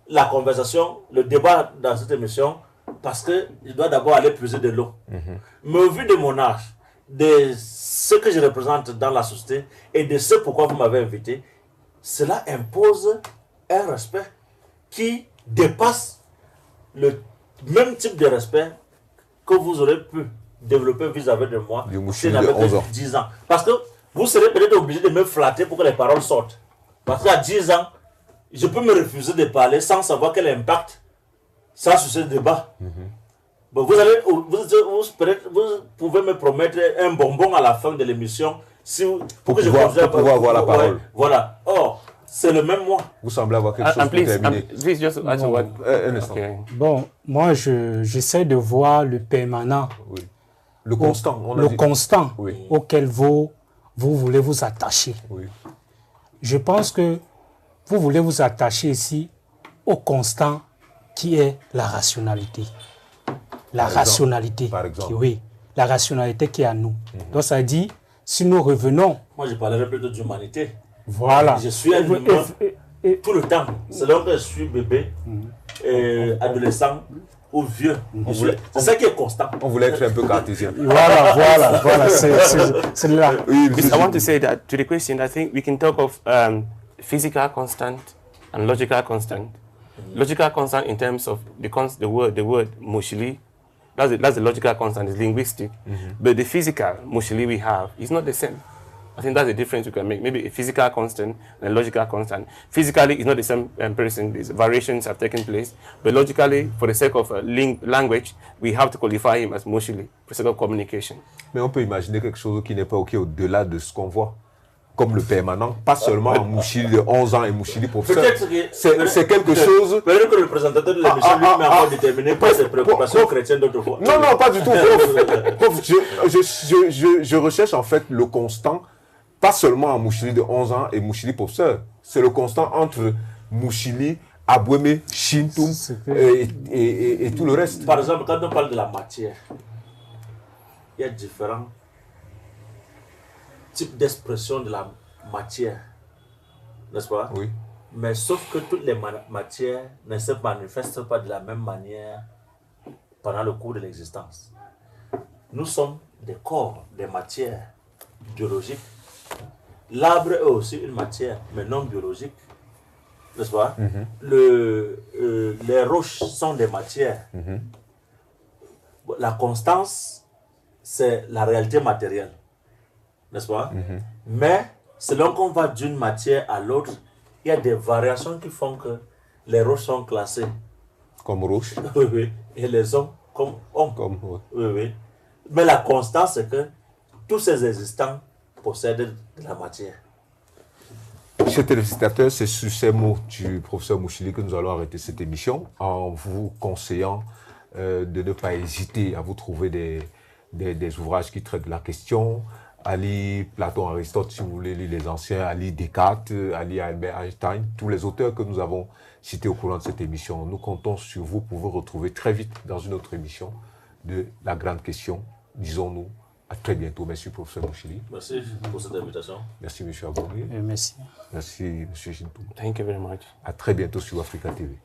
la conversation, le débat dans cette émission, parce que je dois d'abord aller puiser de l'eau. Mais au vu de mon âge, de ce que je représente dans la société et de ce pourquoi vous m'avez invité, cela impose un respect qui dépasse le même type de respect que vous aurez pu développer vis-à-vis de moi si j'avais 10 ans. Parce que vous serez peut-être obligé de me flatter pour que les paroles sortent. Parce qu'à 10 ans, je peux me refuser de parler sans savoir quel impact ça a sur ce débat. Bon, vous pouvez me promettre un bonbon à la fin de l'émission pour pouvoir avoir la parole. Voilà. Or, c'est le même moi. Vous semblez avoir quelque chose pour terminer. Please just add one. Un instant. Okay. Bon, moi, j'essaie de voir le permanent. Oui. Le constant. Constant oui. auquel vous voulez vous attacher. Oui. Je pense que vous voulez vous attacher ici au constant qui est la rationalité. Par exemple. Oui, la rationalité qui est à nous. Donc ça dit, si nous revenons... Moi, je parlerai plutôt d'humanité. Voilà. Je suis un humain tout le temps. C'est là que je suis bébé, adolescent ou vieux. C'est ça qui est constant. On voulait être un peu cartésien. Voilà. C'est là. I want to say that to the question, I think we can talk of physical constant and logical constant. Logical constant in terms of the word Mouchili, that's the logical constant, it's linguistic. But the physical Mouchili we have is not the same. I think that's the difference we can make. Maybe a physical constant and a logical constant. Physically, it's not the same person. These variations have taken place. But logically, for the sake of language, we have to qualify him as Mouchili, for the sake of communication. Mais on peut imaginer quelque chose qui n'est pas OK au-delà de ce qu'on voit. Comme le permanent, pas seulement Mouchili de 11 ans et Mouchili professeur. C'est quelque chose... Peut-être que le présentateur de l'émission lui-même a encore déterminé par ses préoccupations chrétiennes d'autrefois. Non, pas du tout. Je recherche en fait le constant, pas seulement en Mouchili de 11 ans et Mouchili professeur. C'est le constant entre Mouchili, Abouémé, Shintoum et tout le reste. Par exemple, quand on parle de la matière, il y a différents type d'expression de la matière, n'est-ce pas? Oui. Mais sauf que toutes les matières ne se manifestent pas de la même manière pendant le cours de l'existence. Nous sommes des corps, des matières biologiques. L'arbre est aussi une matière, mais non biologique, n'est-ce pas? Les roches sont des matières. La constance, c'est la réalité matérielle, n'est-ce pas? Mais selon qu'on va d'une matière à l'autre, il y a des variations qui font que les roches sont classées. Comme roche. Oui, oui. Et les hommes comme hommes. Ouais. Oui, oui. Mais la constance, c'est que tous ces existants possèdent de la matière. Chers téléspectateurs, c'est sur ces mots du professeur Mouchili que nous allons arrêter cette émission en vous conseillant de ne pas hésiter à vous trouver des ouvrages qui traitent de la question, à lire Platon, Aristote, si vous voulez lire les anciens, à lire Descartes, à lire Albert Einstein, tous les auteurs que nous avons cités au courant de cette émission. Nous comptons sur vous pour vous retrouver très vite dans une autre émission de La Grande Question, disons-nous. À très bientôt. Merci, professeur Mouchili. Merci pour cette invitation. Merci, monsieur Agoumé. Merci. Merci, monsieur Chintoum. Thank you very much. À très bientôt sur Africa TV.